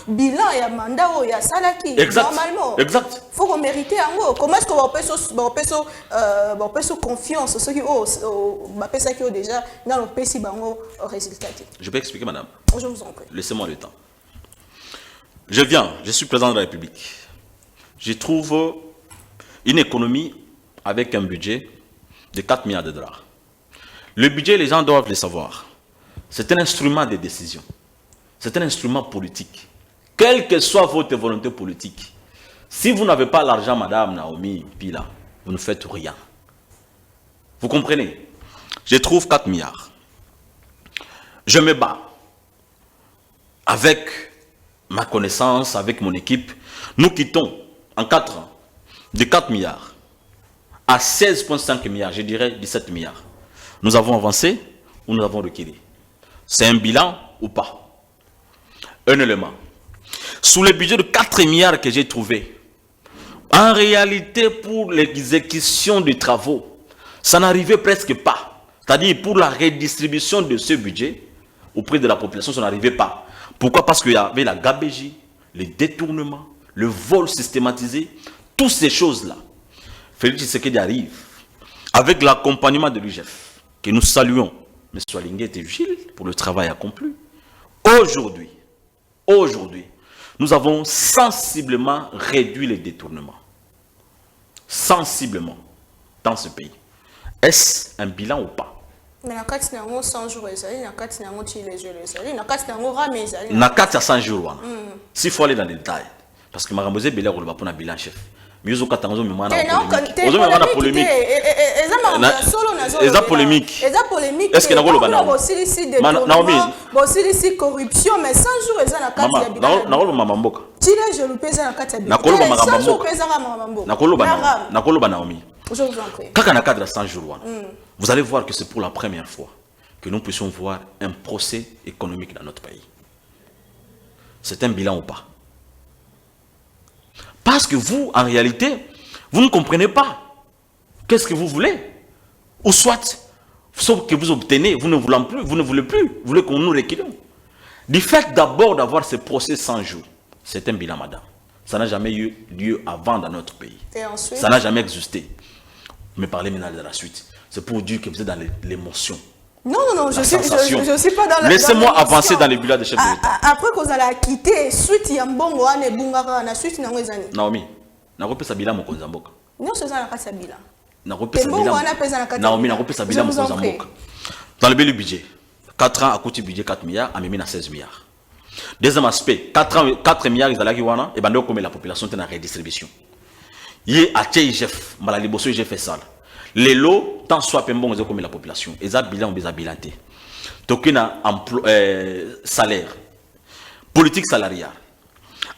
S1: bilan et mandat il y a ça normalement.
S2: Exact.
S1: Il faut qu'on mérite en haut. Comment est-ce qu'on peut se confiance ceux qui ont déjà dans le pays résultat?
S2: Je peux expliquer, madame?
S1: Je vous en prie.
S2: Laissez-moi le temps. Je suis président de la République. Je trouve une économie avec un budget de 4 milliards de dollars. Le budget, les gens doivent le savoir. C'est un instrument de décision. C'est un instrument politique. Quelle que soit votre volonté politique, si vous n'avez pas l'argent, madame Naomi Pila, vous ne faites rien. Vous comprenez? Je trouve 4 milliards. Je me bats avec ma connaissance, avec mon équipe. Nous quittons en 4 ans, de 4 milliards à 16,5 milliards, je dirais 17 milliards. Nous avons avancé ou nous avons reculé? C'est un bilan ou pas? Un élément. Sous le budget de 4 milliards que j'ai trouvé, en réalité, pour l'exécution des travaux, ça n'arrivait presque pas. C'est-à-dire, pour la redistribution de ce budget auprès de la population, ça n'arrivait pas. Pourquoi? Parce qu'il y avait la gabégie, les détournements, le vol systématisé, toutes ces choses-là. Félix Tshisekedi arrive avec l'accompagnement de l'UGF, que nous saluons, M. Alinguet et Gilles, pour le travail accompli. Aujourd'hui, nous avons sensiblement réduit les détournements. Sensiblement, dans ce pays. Est-ce un bilan ou pas?
S1: Mais dans 100 jours,
S2: na 100 jours, s'il faut aller dans les détails, parce que Maramosé Bela on va prendre un bilan chef. Mais ils ont qu'à polémique. Polémique. Est-ce que Naomi
S1: corruption, mais 100 jours, ils
S2: Naomi. Quand on a cadre 100 jours, vous allez voir que c'est pour la première fois que nous puissions voir un procès économique dans notre pays. C'est un bilan ou pas? Parce que vous, en réalité, vous ne comprenez pas qu'est-ce que vous voulez. Ou soit, sauf que vous obtenez, vous ne voulez plus, vous voulez qu'on nous reculons. Du fait d'abord d'avoir ce procès 100 jours, c'est un bilan, madame. Ça n'a jamais eu lieu avant dans notre pays.
S1: Et ensuite? Ça
S2: n'a jamais existé. Mais parlez maintenant de la suite. C'est pour dire que vous êtes dans l'émotion.
S1: Non, je ne suis pas dans la...
S2: Laissez-moi avancer dans les bilans de chef de l'État.
S1: Après qu'on a quitté, suite, il y a un bon mois, et Bungara, la suite, n'a pas eu
S2: Naomi, n'a pas bilan mon Konzamboka.
S1: Non, c'est ça, n'a pas bilan.
S2: N'a pas bilan. Naomi, n'a pas bilan mon Konzamboka. Dans le budget, 4 ans à coûter budget 4 milliards, à même 16 milliards. Deuxième aspect, 4 milliards, ils allaient et ben comme la population est en redistribution. Il y a TIGF, malali bosso j'ai fait ça. Les lots, tant soit bon comme la population, ils ont bilan ou ils ont bilanté. Donc il y a salaire, politique salariale.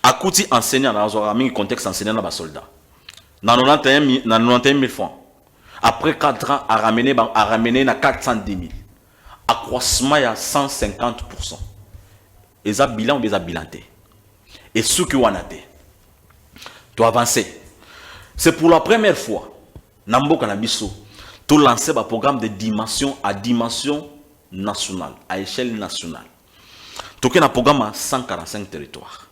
S2: À côté enseignant dans un contexte enseignant dans les soldats. Dans 91 000 francs. Après 4 ans, à ramener à 410 000. Accroissement à 150%. Ils ont bilan ou ils ont bilanté. Et ceux qui ont été, tu avancer. C'est pour la première fois. Nambo Kanabiso, tout lancer un programme de dimension à dimension nationale, à échelle nationale. Tout un programme à 145 territoires.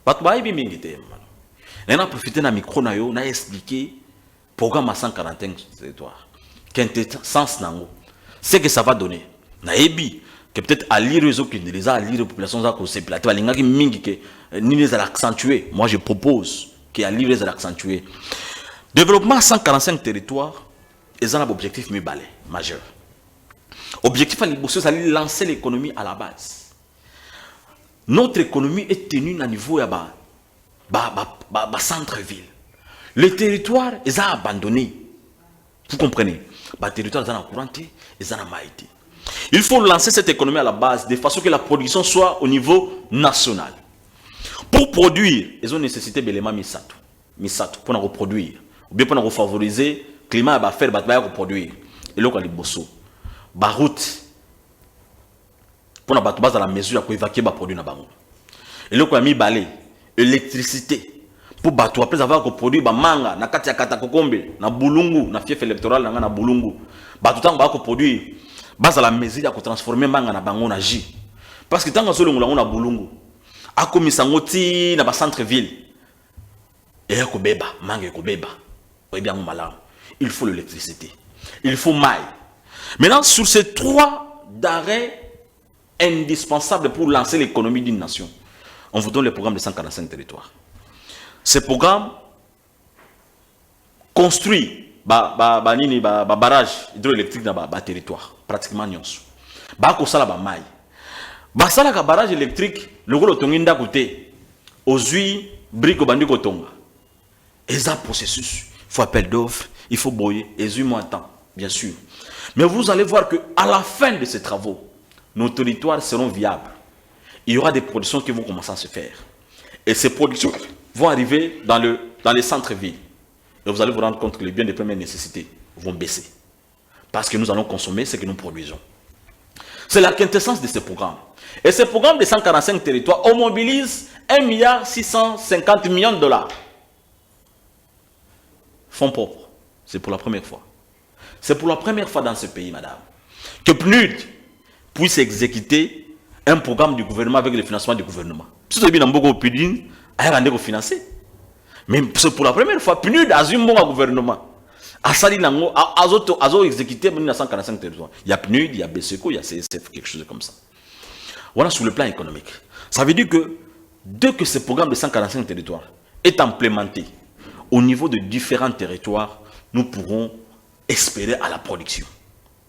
S2: On a profité de micro, on a expliqué le programme à 145 territoires. Quel sens nango? C'est que ça va donner. Naebi, que peut-être à lire les autres, à lire les populations, à se plater, à les accentuer. Moi je propose qu'à lire les accentuer. Développement à 145 territoires, ils ont un objectif majeur. Objectif à lancer l'économie à la base. Notre économie est tenue à niveau de centre-ville. Les territoires, ils ont abandonné. Vous comprenez? Les territoires, ils ont couranté, ils ont maïté. Il faut lancer cette économie à la base de façon que la production soit au niveau national. Pour produire, ils ont nécessité d'éléments misato pour reproduire. Ou bien pour favoriser le climat va faire pour produire. Et là, on a les bosso. La route. Pour la mesure pour évacuer les produits. Et là, on a mis balai. Électricité. Pour bateau après avoir produit manga, na kati ya katakokombe, na bulungu, na fief électoral na bulungu. Bateau tant ba produire. Base à la mesure à transformer manga na bango na jus. Parce que tant que solo on a bulungu. A commis sangoti na ba centre ville. Et ya ko beba, manga ko beba. Il faut l'électricité. Il faut maille. Maintenant, sur ces 3 d'arrêt indispensables pour lancer l'économie d'une nation, on vous donne le programme de 145 territoires. Ce programme construit barrage hydroélectrique dans le territoire, pratiquement nyonso. Bakosala ba maille. Basala ka barrage électrique, le gros tonginda côté, aux huiles, briques bandi kotonga. Et ça processus. Il faut appel d'offres, il faut broyer, et 8 mois de temps, bien sûr. Mais vous allez voir qu'à la fin de ces travaux, nos territoires seront viables. Il y aura des productions qui vont commencer à se faire. Et ces productions vont arriver dans les centres-villes. Et vous allez vous rendre compte que les biens de première nécessité vont baisser. Parce que nous allons consommer ce que nous produisons. C'est la quintessence de ce programme. Et ce programme de 145 territoires, on mobilise 1,650 milliard de dollars. Fonds propres. C'est pour la première fois. C'est pour la première fois dans ce pays, madame, que PNUD puisse exécuter un programme du gouvernement avec le financement du gouvernement. Si vous avez bien beaucoup PNUD, elle a financé. Mais c'est pour la première fois, PNUD a un bon gouvernement. A exécuté 145 territoires. Il y a PNUD, il y a BSECO, il y a CSF, quelque chose comme ça. Voilà sur le plan économique. Ça veut dire que dès que ce programme de 145 territoires est implémenté au niveau de différents territoires, nous pourrons espérer à la production.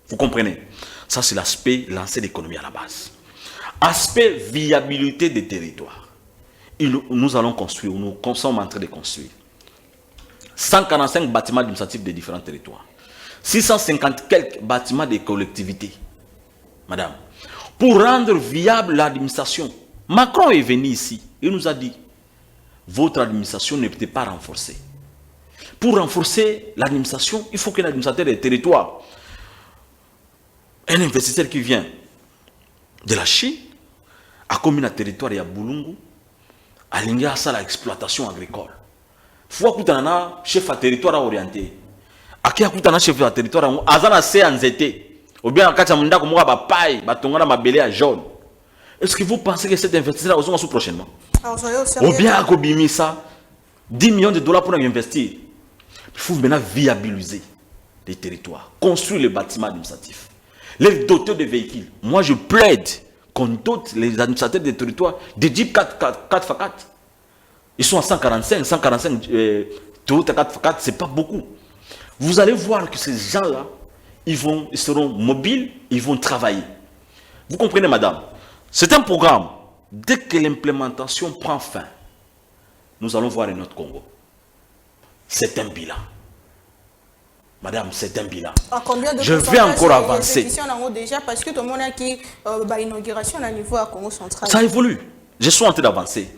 S2: Vous comprenez? Ça, c'est l'aspect lancer l'économie à la base. Aspect viabilité des territoires. Nous allons construire, nous sommes en train de construire 145 bâtiments administratifs des différents territoires. 650 quelques bâtiments des collectivités. Madame, pour rendre viable l'administration. Macron est venu ici et nous a dit, votre administration ne peut pas renforcer. Pour renforcer l'administration, il faut que l'administrateur des territoires, un investisseur qui vient de la Chine, a commis un territoire, il y a Boulungu, a l'ingé à ça l'exploitation agricole. Faut que un chef à territoire orienté. A qui a un chef à territoire, azana se anzete. Ou bien, quand on a un paille, on a un jaune. Est-ce que vous pensez que cet investisseur a besoin prochainement? Ou bien, à Kobimi ça, 10 millions de dollars pour investir. Il faut maintenant viabiliser les territoires, construire les bâtiments administratifs, les doter de véhicules. Moi, je plaide qu'on dote les administrateurs des territoires de Jeep 4x4. Ils sont à 145 Toyota 4x4, c'est pas beaucoup. Vous allez voir que ces gens-là, ils seront mobiles, ils vont travailler. Vous comprenez, madame? C'est un programme. Dès que l'implémentation prend fin, nous allons voir un autre Congo. C'est un bilan. Madame, c'est un bilan. Je vais encore avancer.
S1: Déjà parce que tout le monde a qui l'inauguration à niveau à Congo central.
S2: Ça évolue. Je suis en train d'avancer.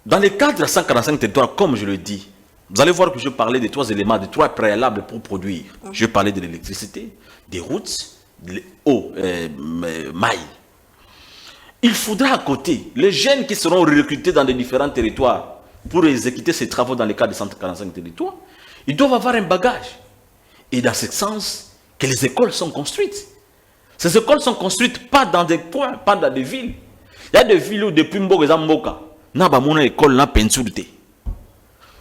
S2: Dans le cadre de 145 territoires, comme je le dis, vous allez voir que je parlais de 3 éléments, de 3 préalables pour produire. Je parlais de l'électricité, des routes, de l'eau, mailles. Il faudra à côté, les jeunes qui seront recrutés dans les différents territoires pour exécuter ces travaux dans le cadre de 145 territoires, ils doivent avoir un bagage. Et dans ce sens, que les écoles sont construites. Ces écoles sont construites pas dans des coins, pas dans des villes. Il y a des villes où depuis Mboka, n'a pas mon école, n'a pas.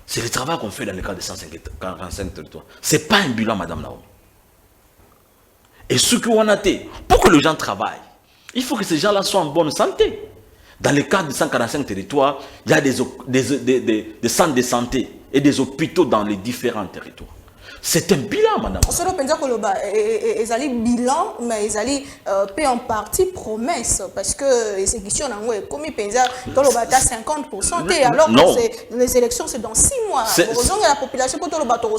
S2: C'est le travail qu'on fait dans le cadre de 145 territoires. Ce n'est pas un bilan, madame Naomi. Et ce qu'on a été, pour que les gens travaillent, il faut que ces gens-là soient en bonne santé. Dans le cadre de 145 territoires, il y a des centres de santé et des hôpitaux dans les différents territoires. C'est un bilan, madame.
S1: On se peut dire que ils allaient bilan, mais ils allaient en partie promesse parce que l'exécution est comme ils pensent dans le 50%. Alors que les élections c'est dans 6 mois. La population pour le bateau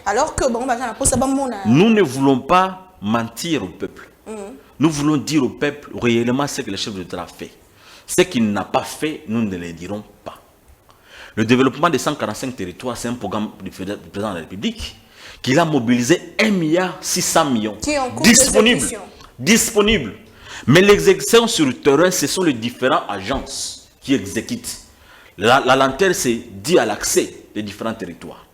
S1: alors que bon
S2: nous ne voulons pas mentir au peuple. Nous voulons dire au peuple réellement ce que le chef de l'État a fait. Ce qu'il n'a pas fait, nous ne le dirons pas. Le développement des 145 territoires, c'est un programme du président de la République qu'il a mobilisé 1,6 milliard
S1: qui est en cours
S2: disponible. Mais l'exécution sur le terrain, ce sont les différentes agences qui exécutent. La lenteur, c'est dû à l'accès des différents territoires.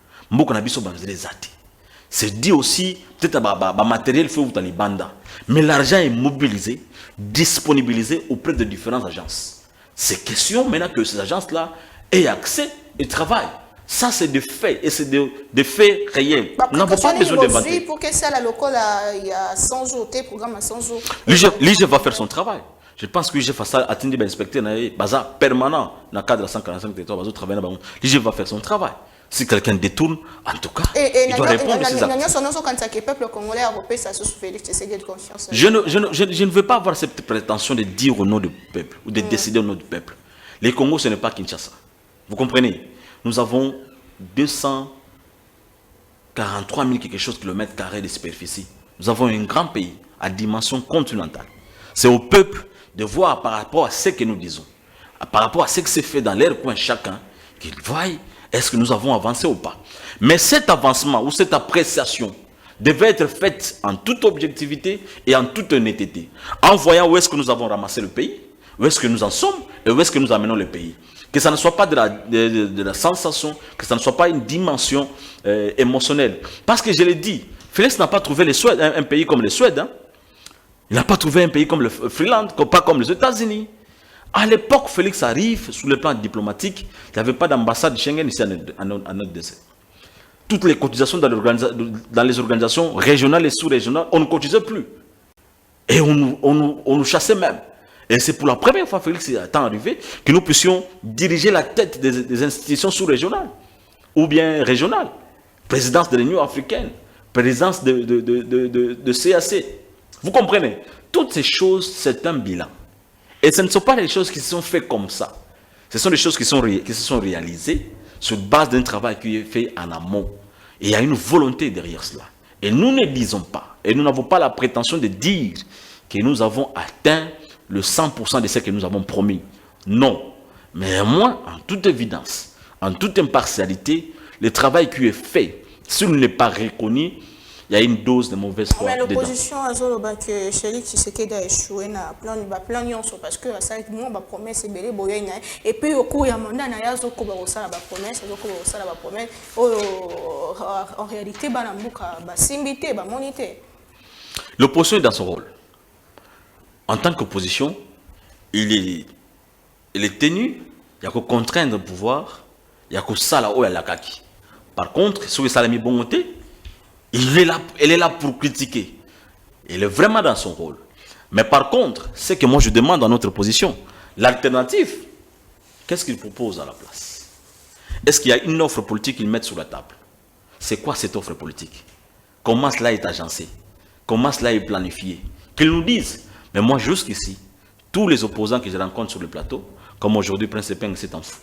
S2: C'est dit aussi, peut-être matériel fait dans les bandes. Mais l'argent est mobilisé, disponibilisé auprès de différentes agences. C'est question maintenant que ces agences-là aient accès et travaillent. Ça, c'est des faits et c'est des faits réels. Nous n'avons pas besoin d'inventer.
S1: Pour que ça, il y a 100 jours, le programme à 100 jours.
S2: L'IGF va faire son travail. Je pense que l'IGF va atteindre l'inspecteur permanent dans le cadre de 145 territoires. L'IGF va faire son travail. Si quelqu'un détourne, en tout cas, il doit répondre à ses actes. Je ne veux pas avoir cette prétention de dire au nom du peuple ou de décider au nom du peuple. Les Congo, ce n'est pas Kinshasa. Vous comprenez? Nous avons 243 000 quelque chose kilomètres carrés de superficie. Nous avons un grand pays à dimension continentale. C'est au peuple de voir par rapport à ce que nous disons, par rapport à ce qui s'est fait dans leur coin chacun, qu'ils voient est-ce que nous avons avancé ou pas. Mais cet avancement ou cette appréciation devait être faite en toute objectivité et en toute honnêteté, en voyant où est-ce que nous avons ramassé le pays, où est-ce que nous en sommes et où est-ce que nous amenons le pays. Que ça ne soit pas de la sensation, que ça ne soit pas une dimension émotionnelle. Parce que je l'ai dit, Félix n'a pas trouvé un pays comme le Suède. Hein. Il n'a pas trouvé un pays comme le Finlande, pas comme les États-Unis. À l'époque, Félix arrive, sur le plan diplomatique, il n'y avait pas d'ambassade Schengen ici à notre décès. Toutes les cotisations dans les organisations régionales et sous-régionales, on ne cotisait plus. Et on nous chassait même. Et c'est pour la première fois, Félix est arrivé, que nous puissions diriger la tête des institutions sous-régionales ou bien régionales. Présidence de l'Union africaine, présidence de CAC. Vous comprenez? Toutes ces choses, c'est un bilan. Et ce ne sont pas des choses qui se sont faites comme ça. Ce sont des choses qui se sont réalisées sur base d'un travail qui est fait en amont. Et il y a une volonté derrière cela. Et nous ne disons pas, et nous n'avons pas la prétention de dire que nous avons atteint le 100% de ce que nous avons promis. Non. Mais moi, en toute évidence, en toute impartialité, le travail qui est fait, s'il n'est pas reconnu, il y a une dose de mauvaise foi.
S1: Mais l'opposition a dit que Félix Tshisekedi a échoué dans plan parce que ça a été une promesse et puis au cours du mandat, il y a une promesse, en réalité,
S2: l'opposition est dans son rôle. En tant qu'opposition, il est tenu, il y a que contraindre le pouvoir, il y a que ça là-haut, il y a la kaki. Par contre, sur le salami bon côté, elle est là pour critiquer. Elle est vraiment dans son rôle. Mais par contre, ce que moi je demande à notre opposition, l'alternative, qu'est-ce qu'il propose à la place? Est-ce qu'il y a une offre politique qu'ils mettent sur la table? C'est quoi cette offre politique? Comment cela est agencé? Comment cela est planifié? Qu'ils nous disent. Mais moi, jusqu'ici, tous les opposants que je rencontre sur le plateau, comme aujourd'hui Prince Epeng s'est en fou,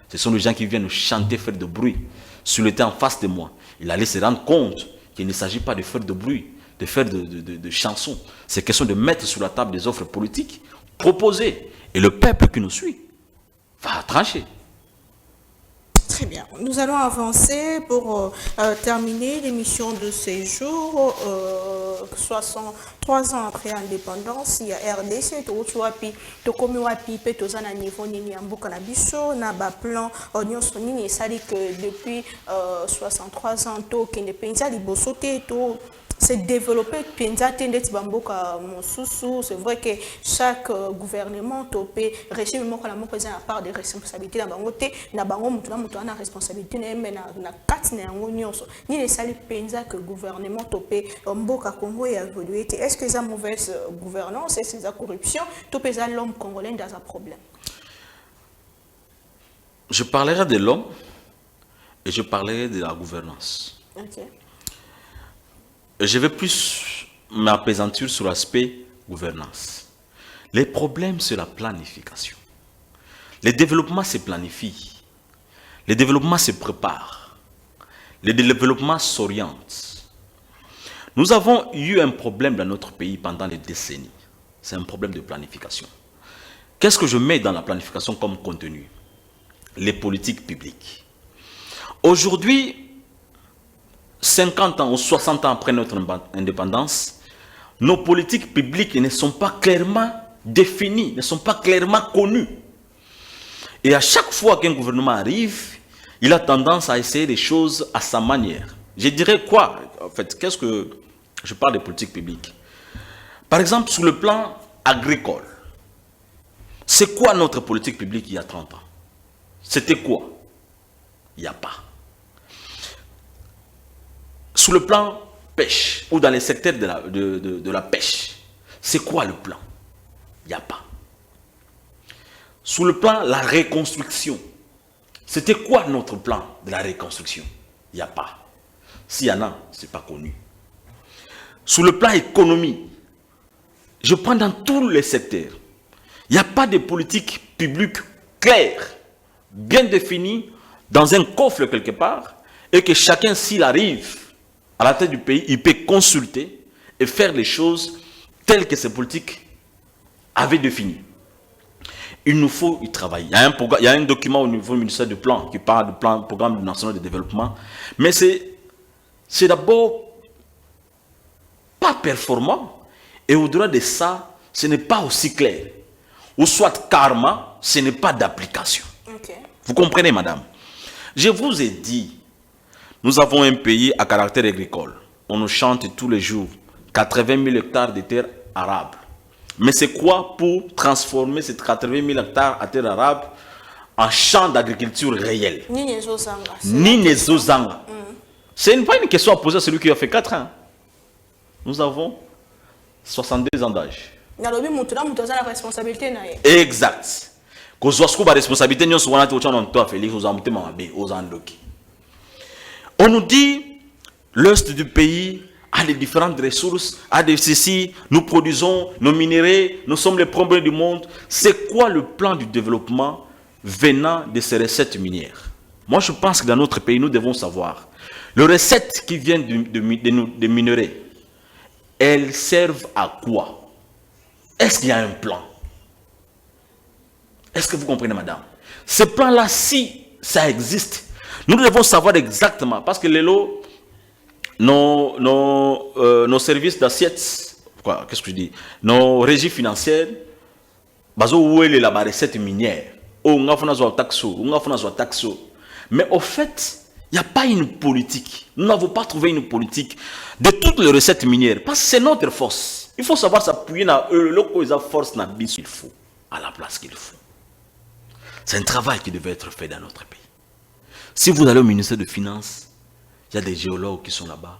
S2: ce sont les gens qui viennent nous chanter, faire de bruit. S'il était en face de moi, il allait se rendre compte qu'il ne s'agit pas de faire de bruit, de faire de chansons. C'est question de mettre sur la table des offres politiques proposées. Et le peuple qui nous suit va trancher.
S1: Très bien. Nous allons avancer pour terminer l'émission de ces jours. 63 ans après l'indépendance, il y a RDC, plan depuis 63 ans, c'est développé c'est vrai que chaque gouvernement topé régime à part des responsabilités dans la responsabilité ni les sali penza que gouvernement topé mboka Congo a évolué. Est-ce que la mauvaise gouvernance, est-ce que la corruption topé l'homme congolais dans un problème?
S2: Je parlerai de l'homme et je parlerai de la gouvernance.
S1: Okay.
S2: Je vais plus m'apaisantir sur l'aspect gouvernance. Les problèmes, c'est la planification. Le développement se planifie. Le développement se prépare. Le développement s'oriente. Nous avons eu un problème dans notre pays pendant des décennies. C'est un problème de planification. Qu'est-ce que je mets dans la planification comme contenu? Les politiques publiques. Aujourd'hui, 50 ans ou 60 ans après notre indépendance, nos politiques publiques ne sont pas clairement définies, ne sont pas clairement connues. Et à chaque fois qu'un gouvernement arrive, il a tendance à essayer des choses à sa manière. Je dirais quoi? En fait, qu'est-ce que je parle des politiques publiques? Par exemple, sur le plan agricole, c'est quoi notre politique publique il y a 30 ans? C'était quoi? Il n'y a pas. Sur le plan pêche, ou dans les secteurs de la pêche, c'est quoi le plan? Il n'y a pas. Sur le plan la reconstruction, c'était quoi notre plan de la reconstruction? Il n'y a pas. S'il y en a, ce n'est pas connu. Sur le plan économie, je prends dans tous les secteurs, il n'y a pas de politique publique claire, bien définie, dans un coffre quelque part, et que chacun, s'il arrive à la tête du pays, il peut consulter et faire les choses telles que ces politiques avaient définies. Il nous faut y travailler. Il y a un document au niveau du ministère du Plan qui parle du programme national de développement. Mais c'est d'abord pas performant. Et au-delà de ça, ce n'est pas aussi clair. Ou soit karma, ce n'est pas d'application.
S1: Ok.
S2: Vous comprenez, madame? Je vous ai dit, nous avons un pays à caractère agricole. On nous chante tous les jours 80 000 hectares de terres arables. Mais c'est quoi pour transformer ces 80 000 hectares à terre arable en champ d'agriculture réel?
S1: Ni Zanga.
S2: Ni Nezozanga. C'est pas une question à poser à celui qui a fait 4 ans. Nous avons 62 ans d'âge.
S1: La responsabilité.
S2: Exact. Qu'on soit sous la responsabilité, nous sommes on nous dit l'est du pays a les différentes ressources, a des ceci, nous produisons nos minéraux, nous sommes les premiers du monde. C'est quoi le plan du développement venant de ces recettes minières? Moi, je pense que dans notre pays, nous devons savoir les recettes qui viennent des minerais, elles servent à quoi? Est-ce qu'il y a un plan? Est-ce que vous comprenez, madame? Ce plan-là, si ça existe, nous devons savoir exactement, parce que les lots, nos services d'assiettes, qu'est-ce que je dis? Nos régies financières, où est la recette minière? Mais au fait, il n'y a pas une politique. Nous n'avons pas trouvé une politique de toutes les recettes minières, parce que c'est notre force. Il faut savoir s'appuyer sur la force qu'il faut, à la place qu'il faut. C'est un travail qui devait être fait dans notre pays. Si vous allez au ministère des Finances, il y a des géologues qui sont là-bas,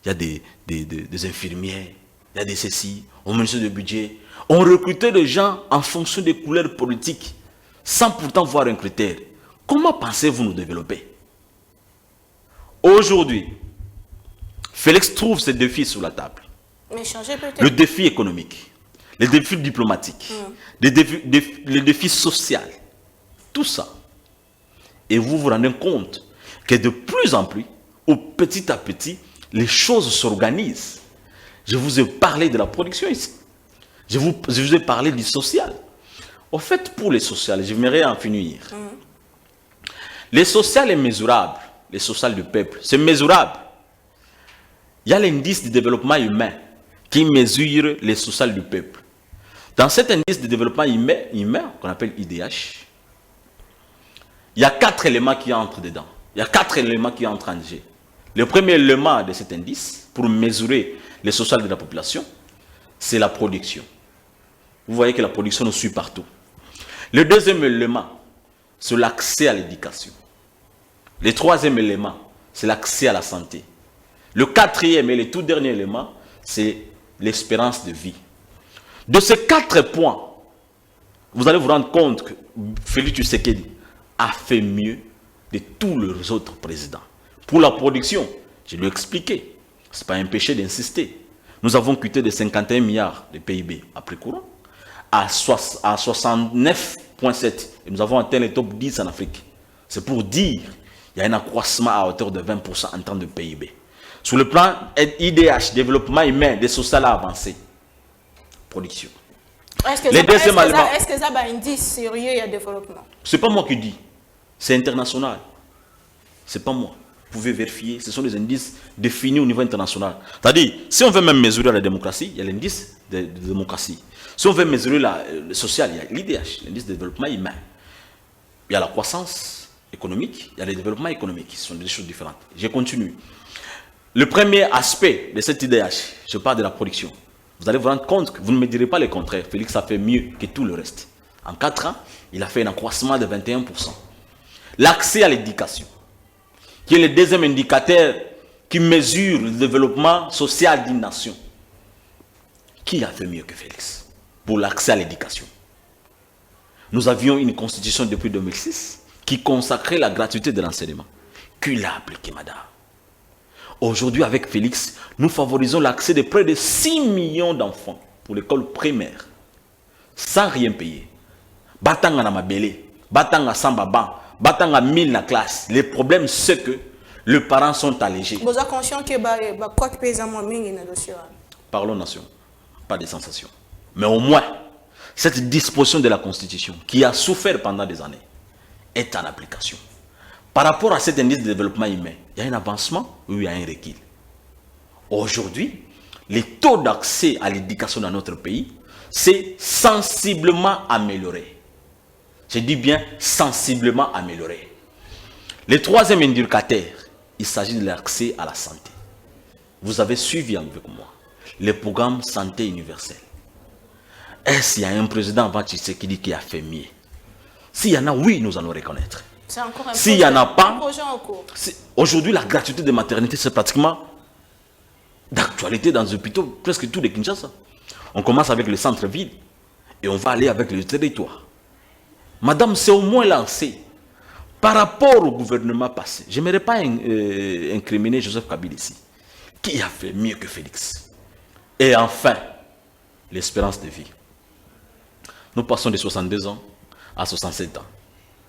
S2: il y a des infirmiers, il y a des ceci, au ministère du budget. On recrutait des gens en fonction des couleurs politiques, sans pourtant voir un critère. Comment pensez-vous nous développer? Aujourd'hui, Félix trouve ces défis sur la table.
S1: Mais changer peut-être.
S2: Le défi économique, les défis diplomatiques, les défis sociaux, tout ça. Et vous vous rendez compte que de plus en plus, au petit à petit, les choses s'organisent. Je vous ai parlé de la production ici. Je vous ai parlé du social. Au fait, pour les sociales, j'aimerais en finir. Les social est mesurable. Les social du peuple, c'est mesurable. Il y a l'indice de développement humain qui mesure les social du peuple. Dans cet indice de développement humain qu'on appelle IDH, il y a 4 éléments qui entrent dedans. Il y a 4 éléments qui entrent en jeu. Le premier élément de cet indice, pour mesurer les social de la population, c'est la production. Vous voyez que la production nous suit partout. Le deuxième élément, c'est l'accès à l'éducation. Le troisième élément, c'est l'accès à la santé. Le quatrième et le tout dernier élément, c'est l'espérance de vie. De ces 4 points, vous allez vous rendre compte que Félix Tshisekedi a fait mieux de tous les autres présidents. Pour la production, je lui ai expliqué, ce n'est pas un péché d'insister. Nous avons quitté de 51 milliards de PIB après courant à 69,7 et nous avons atteint les top 10 en Afrique. C'est pour dire qu'il y a un accroissement à hauteur de 20% en termes de PIB. Sur le plan IDH, développement humain, des social avancés, production.
S1: Est-ce que ça a un indice sérieux et développement?
S2: Ce n'est pas moi qui dis, c'est international. Ce n'est pas moi. Vous pouvez vérifier, ce sont des indices définis au niveau international. C'est-à-dire, si on veut même mesurer la démocratie, il y a l'indice de démocratie. Si on veut mesurer le social, il y a l'IDH, l'indice de développement humain. Il y a la croissance économique, il y a le développement économique, ce sont des choses différentes. Je continue. Le premier aspect de cet IDH, je parle de la production. Vous allez vous rendre compte que vous ne me direz pas le contraire. Félix a fait mieux que tout le reste. En 4 ans, il a fait un accroissement de 21%. L'accès à l'éducation, qui est le deuxième indicateur qui mesure le développement social d'une nation. Qui a fait mieux que Félix pour l'accès à l'éducation? Nous avions une constitution depuis 2006 qui consacrait la gratuité de l'enseignement. Qui l'a appliqué, madame? Aujourd'hui, avec Félix, nous favorisons l'accès de près de 6 millions d'enfants pour l'école primaire, sans rien payer. Batanga na mabele, batanga sambaba, batanga 1000 na classe. Le problème, c'est que les parents sont allégés.
S1: Vous êtes conscient que quoi que pèse moins mine dossier?
S2: Parlons nation, pas de sensations. Mais au moins, cette disposition de la Constitution, qui a souffert pendant des années, est en application. Par rapport à cet indice de développement humain, il y a un avancement ou il y a un recul? Aujourd'hui, les taux d'accès à l'éducation dans notre pays s'est sensiblement amélioré. Je dis bien sensiblement amélioré. Le troisième indicateur, il s'agit de l'accès à la santé. Vous avez suivi avec moi le programme santé universelle. Est-ce qu'il y a un président avant Tshisekedi qui a fait mieux? S'il y en a, oui, nous allons reconnaître. S'il n'y en a pas, aujourd'hui, la gratuité de maternité, c'est pratiquement d'actualité dans les hôpitaux, presque tous les Kinshasa. On commence avec le centre-ville et on va aller avec le territoire. Madame, c'est au moins lancé. Par rapport au gouvernement passé, je n'aimerais pas incriminer Joseph Kabila ici, qui a fait mieux que Félix. Et enfin, l'espérance de vie. Nous passons de 62 ans à 67 ans.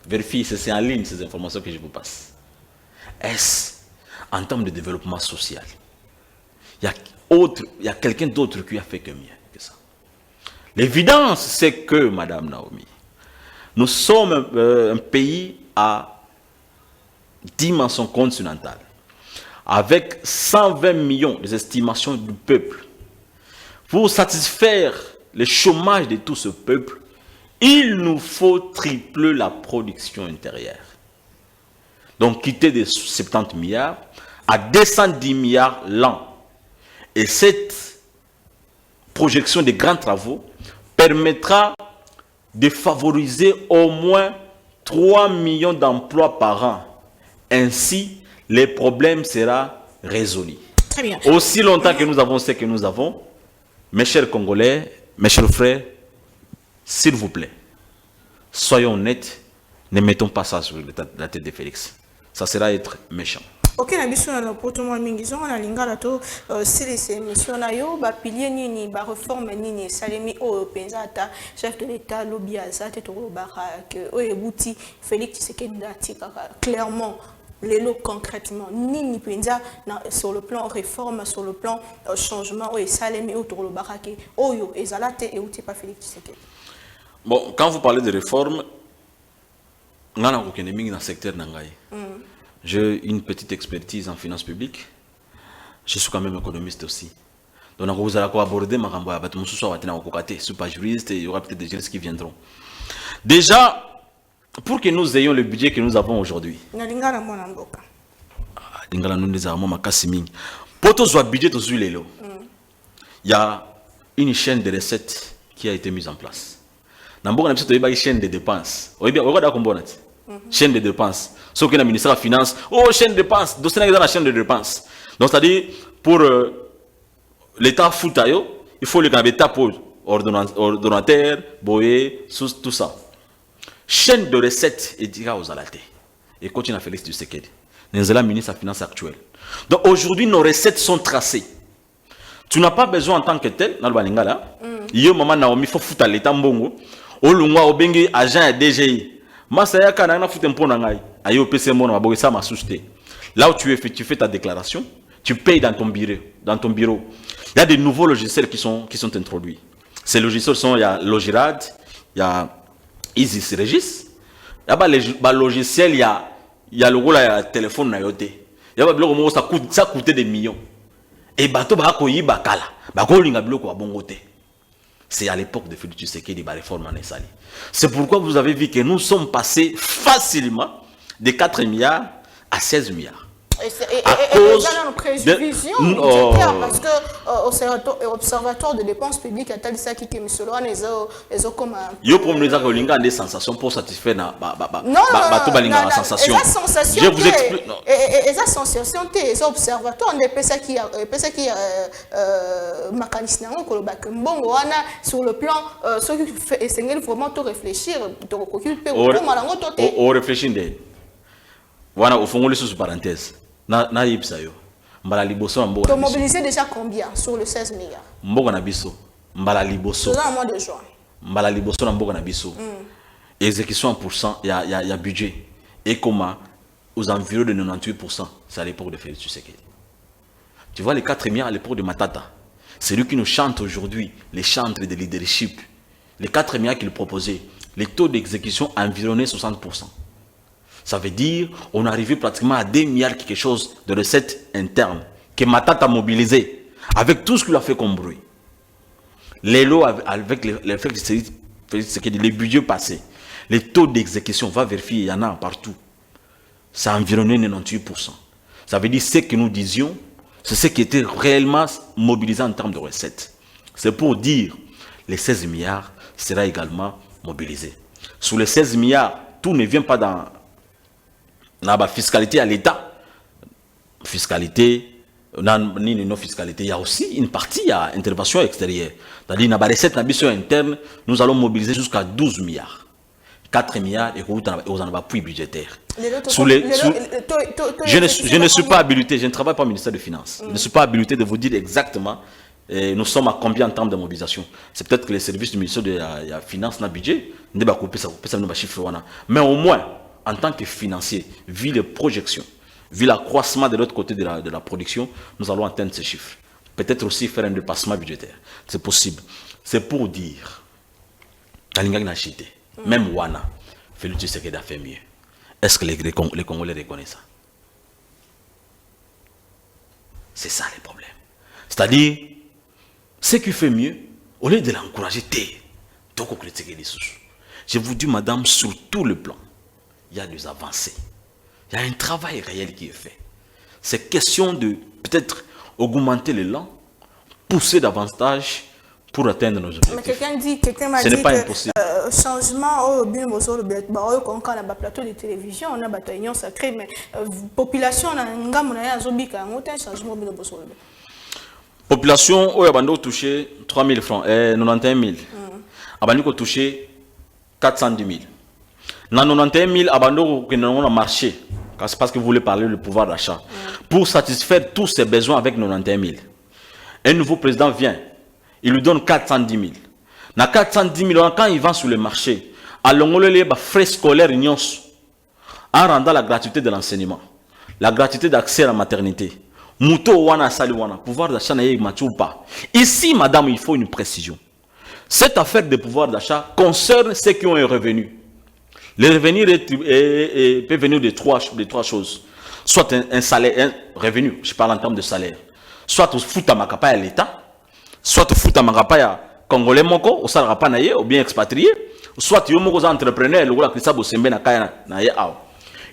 S2: Vérifiez, c'est en ligne ces informations que je vous passe. Est-ce en termes de développement social? Il y a quelqu'un d'autre qui a fait que mieux que ça. L'évidence, c'est que, Madame Naomi, nous sommes un pays à dimension continentale, avec 120 millions des estimations du peuple. Pour satisfaire le chômage de tout ce peuple, il nous faut tripler la production intérieure. Donc quitter de 70 milliards à 210 milliards l'an. Et cette projection des grands travaux permettra de favoriser au moins 3 millions d'emplois par an. Ainsi, les problèmes seront résolus.
S1: Très bien.
S2: Aussi longtemps que nous avons ce que nous avons, mes chers Congolais, mes chers frères, s'il vous plaît, soyons honnêtes, ne mettons pas ça sur la tête de Félix. Ça sera être méchant.
S1: Ok, na biso na poto mwa mingi zonga na lingala to c'est émission na yo ba pilier nini ba réforme nini salemi o penza ata chef de l'état lobby azate to baka que o ebuti Félix Tshisekedi ndatika clairement lelo concrètement nini penza sur le plan réforme, sur le plan changement o salemi o to baka que oyo ezalate e uti pas Félix Tshisekedi.
S2: Bon, quand vous parlez de réforme, ngana ko kende mingi na secteur na ngai. J'ai une petite expertise en finances publiques. Je suis quand même économiste aussi. Donc, vous allez aborder ma rambo. Je ne suis pas juriste et il y aura peut-être des juristes qui viendront. Déjà, pour que nous ayons le budget que nous avons aujourd'hui, il y a une chaîne de recettes qui a été mise en place. Il y a une chaîne de dépenses. Chaîne de dépenses. Sauf que le ministère de la Finance, chaîne de dépenses, dossier dans la chaîne de dépenses. Donc, c'est-à-dire, pour l'État foutayo, il faut le l'État pour ordonnateur, boyer, tout ça. Chaîne de recettes et dira aux alatés. Et continue à Félix Tshisekedi. Nous sommes le ministre de la Finance actuel. Donc, aujourd'hui, nos recettes sont tracées. Tu n'as pas besoin en tant que tel, dans le Balingala, il y a un moment où il faut foutre l'État mbongo, au lungwa, au bengi, agent et DGI. Là où tu fais ta déclaration, tu payes dans ton bureau. Il y a des nouveaux logiciels qui sont introduits. Ces logiciels sont, il y a Logirad, il y a Isis Regis, il y a les logiciels, il y a le rôle de téléphone, il y a ça coûte des millions. Et bateau c'est à l'époque de Félix Tshisekedi la réforme en Essali. C'est pourquoi vous avez vu que nous sommes passés facilement de 4 milliards à 16 milliards.
S1: Et dans nos prévisions budgétaires, parce que l'Observatoire de dépenses publiques a dit ça qui est comme un...
S2: Yo pour nous dire des sensations pour satisfaire la sensation.
S1: Je vous explique. Et ça sensation, c'est observatoire, on a ça qui mécanisme sur le plan, ce qui fait essayer vraiment de réfléchir, de recouper
S2: au réfléchir. Voilà, au fond, sous parenthèse. Na yipsa yo. Mbala liboso mboka.
S1: Tu mobilisé déjà combien sur le 16 milliards?
S2: Mboka na biso. Mbala liboso.
S1: Dans le mois de juin.
S2: Mbala liboso na mboka na biso. Exécution en pourcent, il y a budget. Et comment aux environs de 98%, c'est à l'époque de Félix Tshisekedi. Tu vois les 4 milliards à l'époque de Matata. C'est lui qui nous chante aujourd'hui les chantres de leadership. Les 4 milliards qu'il proposait, les taux d'exécution environnaient 60%. Ça veut dire qu'on est arrivé pratiquement à 2 milliards quelque chose de recettes internes que Matata a mobilisé avec tout ce qu'il a fait comme bruit. Les lots avec les faits les budgets passés, les taux d'exécution, va vérifier, il y en a partout. Ça a environné 98%. Ça veut dire ce que nous disions, c'est ce qui était réellement mobilisé en termes de recettes. C'est pour dire les 16 milliards sera également mobilisé. Sous les 16 milliards, tout ne vient pas dans la fiscalité à l'État. Fiscalité, ni non-fiscalité, il y a aussi une partie, il y a intervention extérieure. C'est-à-dire, dans la recette interne, nous allons mobiliser jusqu'à 12 milliards. 4 milliards et aux appui budgétaires. Je ne suis pas habilité, je ne travaille pas au ministère des Finances. Je ne suis pas habilité de vous dire exactement nous sommes à combien en termes de mobilisation. C'est peut-être que les services du ministère de la Finance n'a budget, ne va couper ça, mais au moins, en tant que financier, vu les projections, vu l'accroissement de l'autre côté de la production, nous allons atteindre ces chiffres. Peut-être aussi faire un dépassement budgétaire. C'est possible. C'est pour dire, même Wana, Félix Tshisekedi a fait mieux. Est-ce que les Congolais reconnaissent ça? C'est ça le problème. C'est-à-dire, ce qui fait mieux, au lieu de l'encourager, je vous dis, madame, sur tout le plan, il y a des avancées. Il y a un travail réel qui est fait. C'est question de peut-être augmenter l'élan, pousser davantage pour atteindre nos objectifs.
S1: Mais quelqu'un m'a dit que changement au plateau de télévision, on a bataille union sacrée, mais population on a un changement
S2: population où a touché 3 000 francs, 91 000. Abandon touché 410 000. Dans 91 000, abandon que nous avons marché, c'est parce que vous voulez parler du pouvoir d'achat, pour satisfaire tous ses besoins avec 91 000. Un nouveau président vient. Il lui donne 410 000. Dans 410 000, quand il va sur le marché, à l'ongolé, les frais scolaires, en rendant la gratuité de l'enseignement, la gratuité d'accès à la maternité, Mouto wana sali wana, pouvoir d'achat n'a pas. Ici, madame, il faut une précision. Cette affaire de pouvoir d'achat concerne ceux qui ont un revenu. Le revenu peut venir de trois choses. Soit un salaire, un revenu, je parle en termes de salaire. Soit au fout à makapa à l'État, soit au fout à makapa à Congolais moko, au salarié naye, ou bien expatrié, soit au moko entrepreneur, le gars qui s'abosse sembe na kaya naye ao.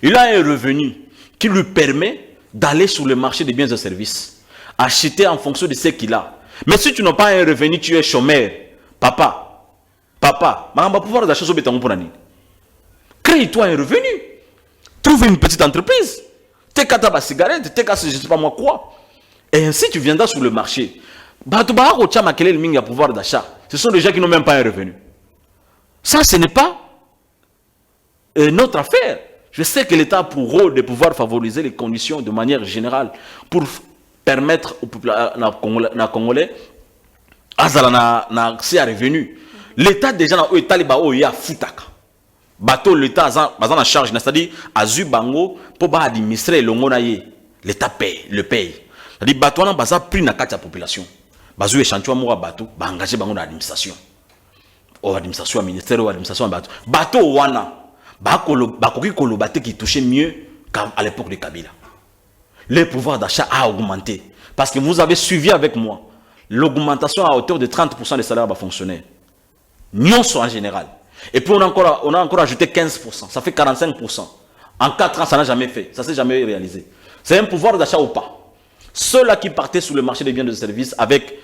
S2: Il a un revenu qui lui permet d'aller sur le marché des biens et services, acheter en fonction de ce qu'il a. Mais si tu n'as pas un revenu, tu es chômeur. Papa, ma pouvoir d'achat sur béton pour l'année. Crée-toi un revenu. Trouve une petite entreprise. T'es qu'à ta cigarette, t'es qu'à je ne sais pas moi quoi. Et ainsi tu viendras sur le marché. Pouvoir d'achat. Ce sont des gens qui n'ont même pas un revenu. Ça, ce n'est pas notre affaire. Je sais que l'État a pour rôle de pouvoir favoriser les conditions de manière générale pour permettre aux Congolais d'accès à revenus. L'État déjà dans l'État il y a futaka. Bateau l'État a en charge, c'est-à-dire azu bango pour administrer le monaye. L'État paye, le paye. C'est-à-dire bateau na baza pris na kati la population. Bazu échantillon mo bateau, ba engager bango dans l'administration. Ou administration ministère ou administration bateau. Bateau wana bakoki kolobate qui touchait mieux qu'à l'époque de Kabila. Le pouvoir d'achat a augmenté. Parce que vous avez suivi avec moi l'augmentation à hauteur de 30% des salaires fonctionnaires. Non, en général. Et puis on a encore ajouté 15%. Ça fait 45%. En 4 ans, ça n'a jamais fait. Ça ne s'est jamais réalisé. C'est un pouvoir d'achat ou pas. Ceux-là qui partaient sur le marché des biens et des services avec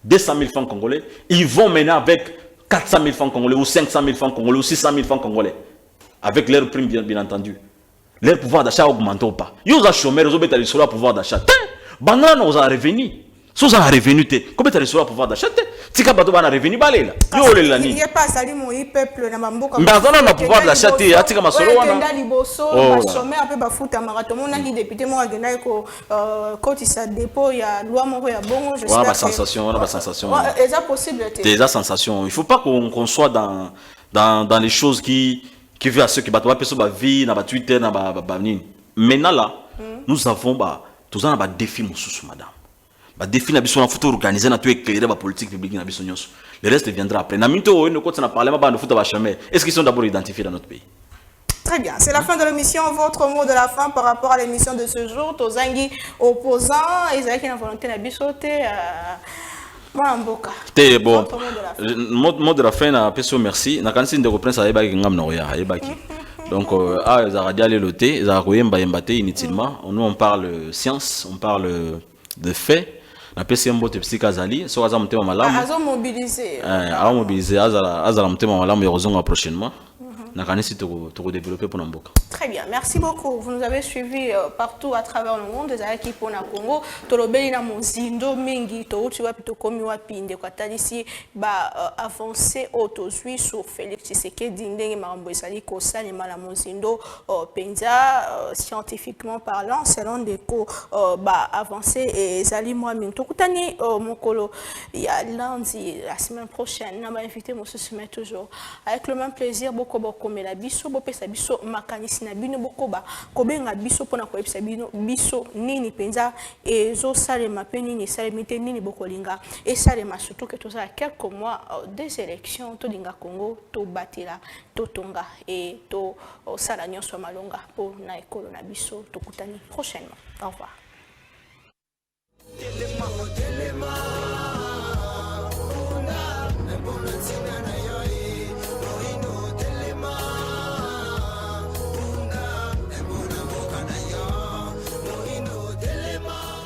S2: 200 000 francs congolais, ils vont maintenant avec 400 000 francs congolais ou 500 000 francs congolais ou 600 000 francs congolais. Avec leur prime, bien entendu. Leur pouvoir d'achat augmente ou pas. Ils ont chômé, ils ont mis sur le pouvoir d'achat. Banana, ils ont revenu. Si vous avez revenu, comment tu as reçu le pouvoir d'achat? Si tu as revenu, il
S1: n'y a pas ça, le peuple n'a pas
S2: mais on a le pouvoir d'achat. Tu as dit que je il ne faut pas qu'on soit dans les choses qui vivent à ceux qui battent la vie, dans Twitter, maintenant là, nous avons des défis, madame. Le défi na biso na foto organiser na tout éclairer la politique publique na biso nyonso. Le reste viendra après. Na minto on ne parle pas de foot ba chemin. Est-ce qu'ils sont d'abord identifiés dans notre pays?
S1: Très bien, c'est la fin de l'émission. Votre mot de la fin par rapport à l'émission de ce jour, Tozangi opposants, ils ont une volonté de bisoter.
S2: T'es bon. Mot de la fin, na peso merci. Na kansi de reprendre ça yeba ngam na ya yeba ki. Donc ils ont radié le thé, ils ont koyemba yembate inutilement. Nous on parle science, on parle de faits. Na pesi mbote psychazali, so aza mutema malamu.
S1: Azo mobiliser.
S2: Mobiliser azala mutema malamu yorozonga prochainement. Développer pour Namboka.
S1: Très bien, merci beaucoup. Vous nous avez suivis partout à travers le monde. Des équipes au Congo, Tolobeli na Mozindo, Mingi, Touti wapi Tokomi wapi Ndekwata ici, avancer autosui sur Félix Tshisekedi Ndenge Marambo Esali Kosani Mala Mozindo, Penza, scientifiquement parlant, selon des co avancer et Zali Moamin. Tokutani Mokolo, il y a lundi, la semaine prochaine, on va inviter mon soumet toujours. Avec le même plaisir, beaucoup comme la biso bopesa biso makanisi na bino bokoba kobenga biso pona koyebisa bino biso nini penza ezo salema pe nini salemite nini bokolinga et salema surtout que tous à quelques mois des élections to dinga Congo to batira to tonga et to sala nyonso malonga pour na ekolo na biso to kutani prochainement. Au revoir.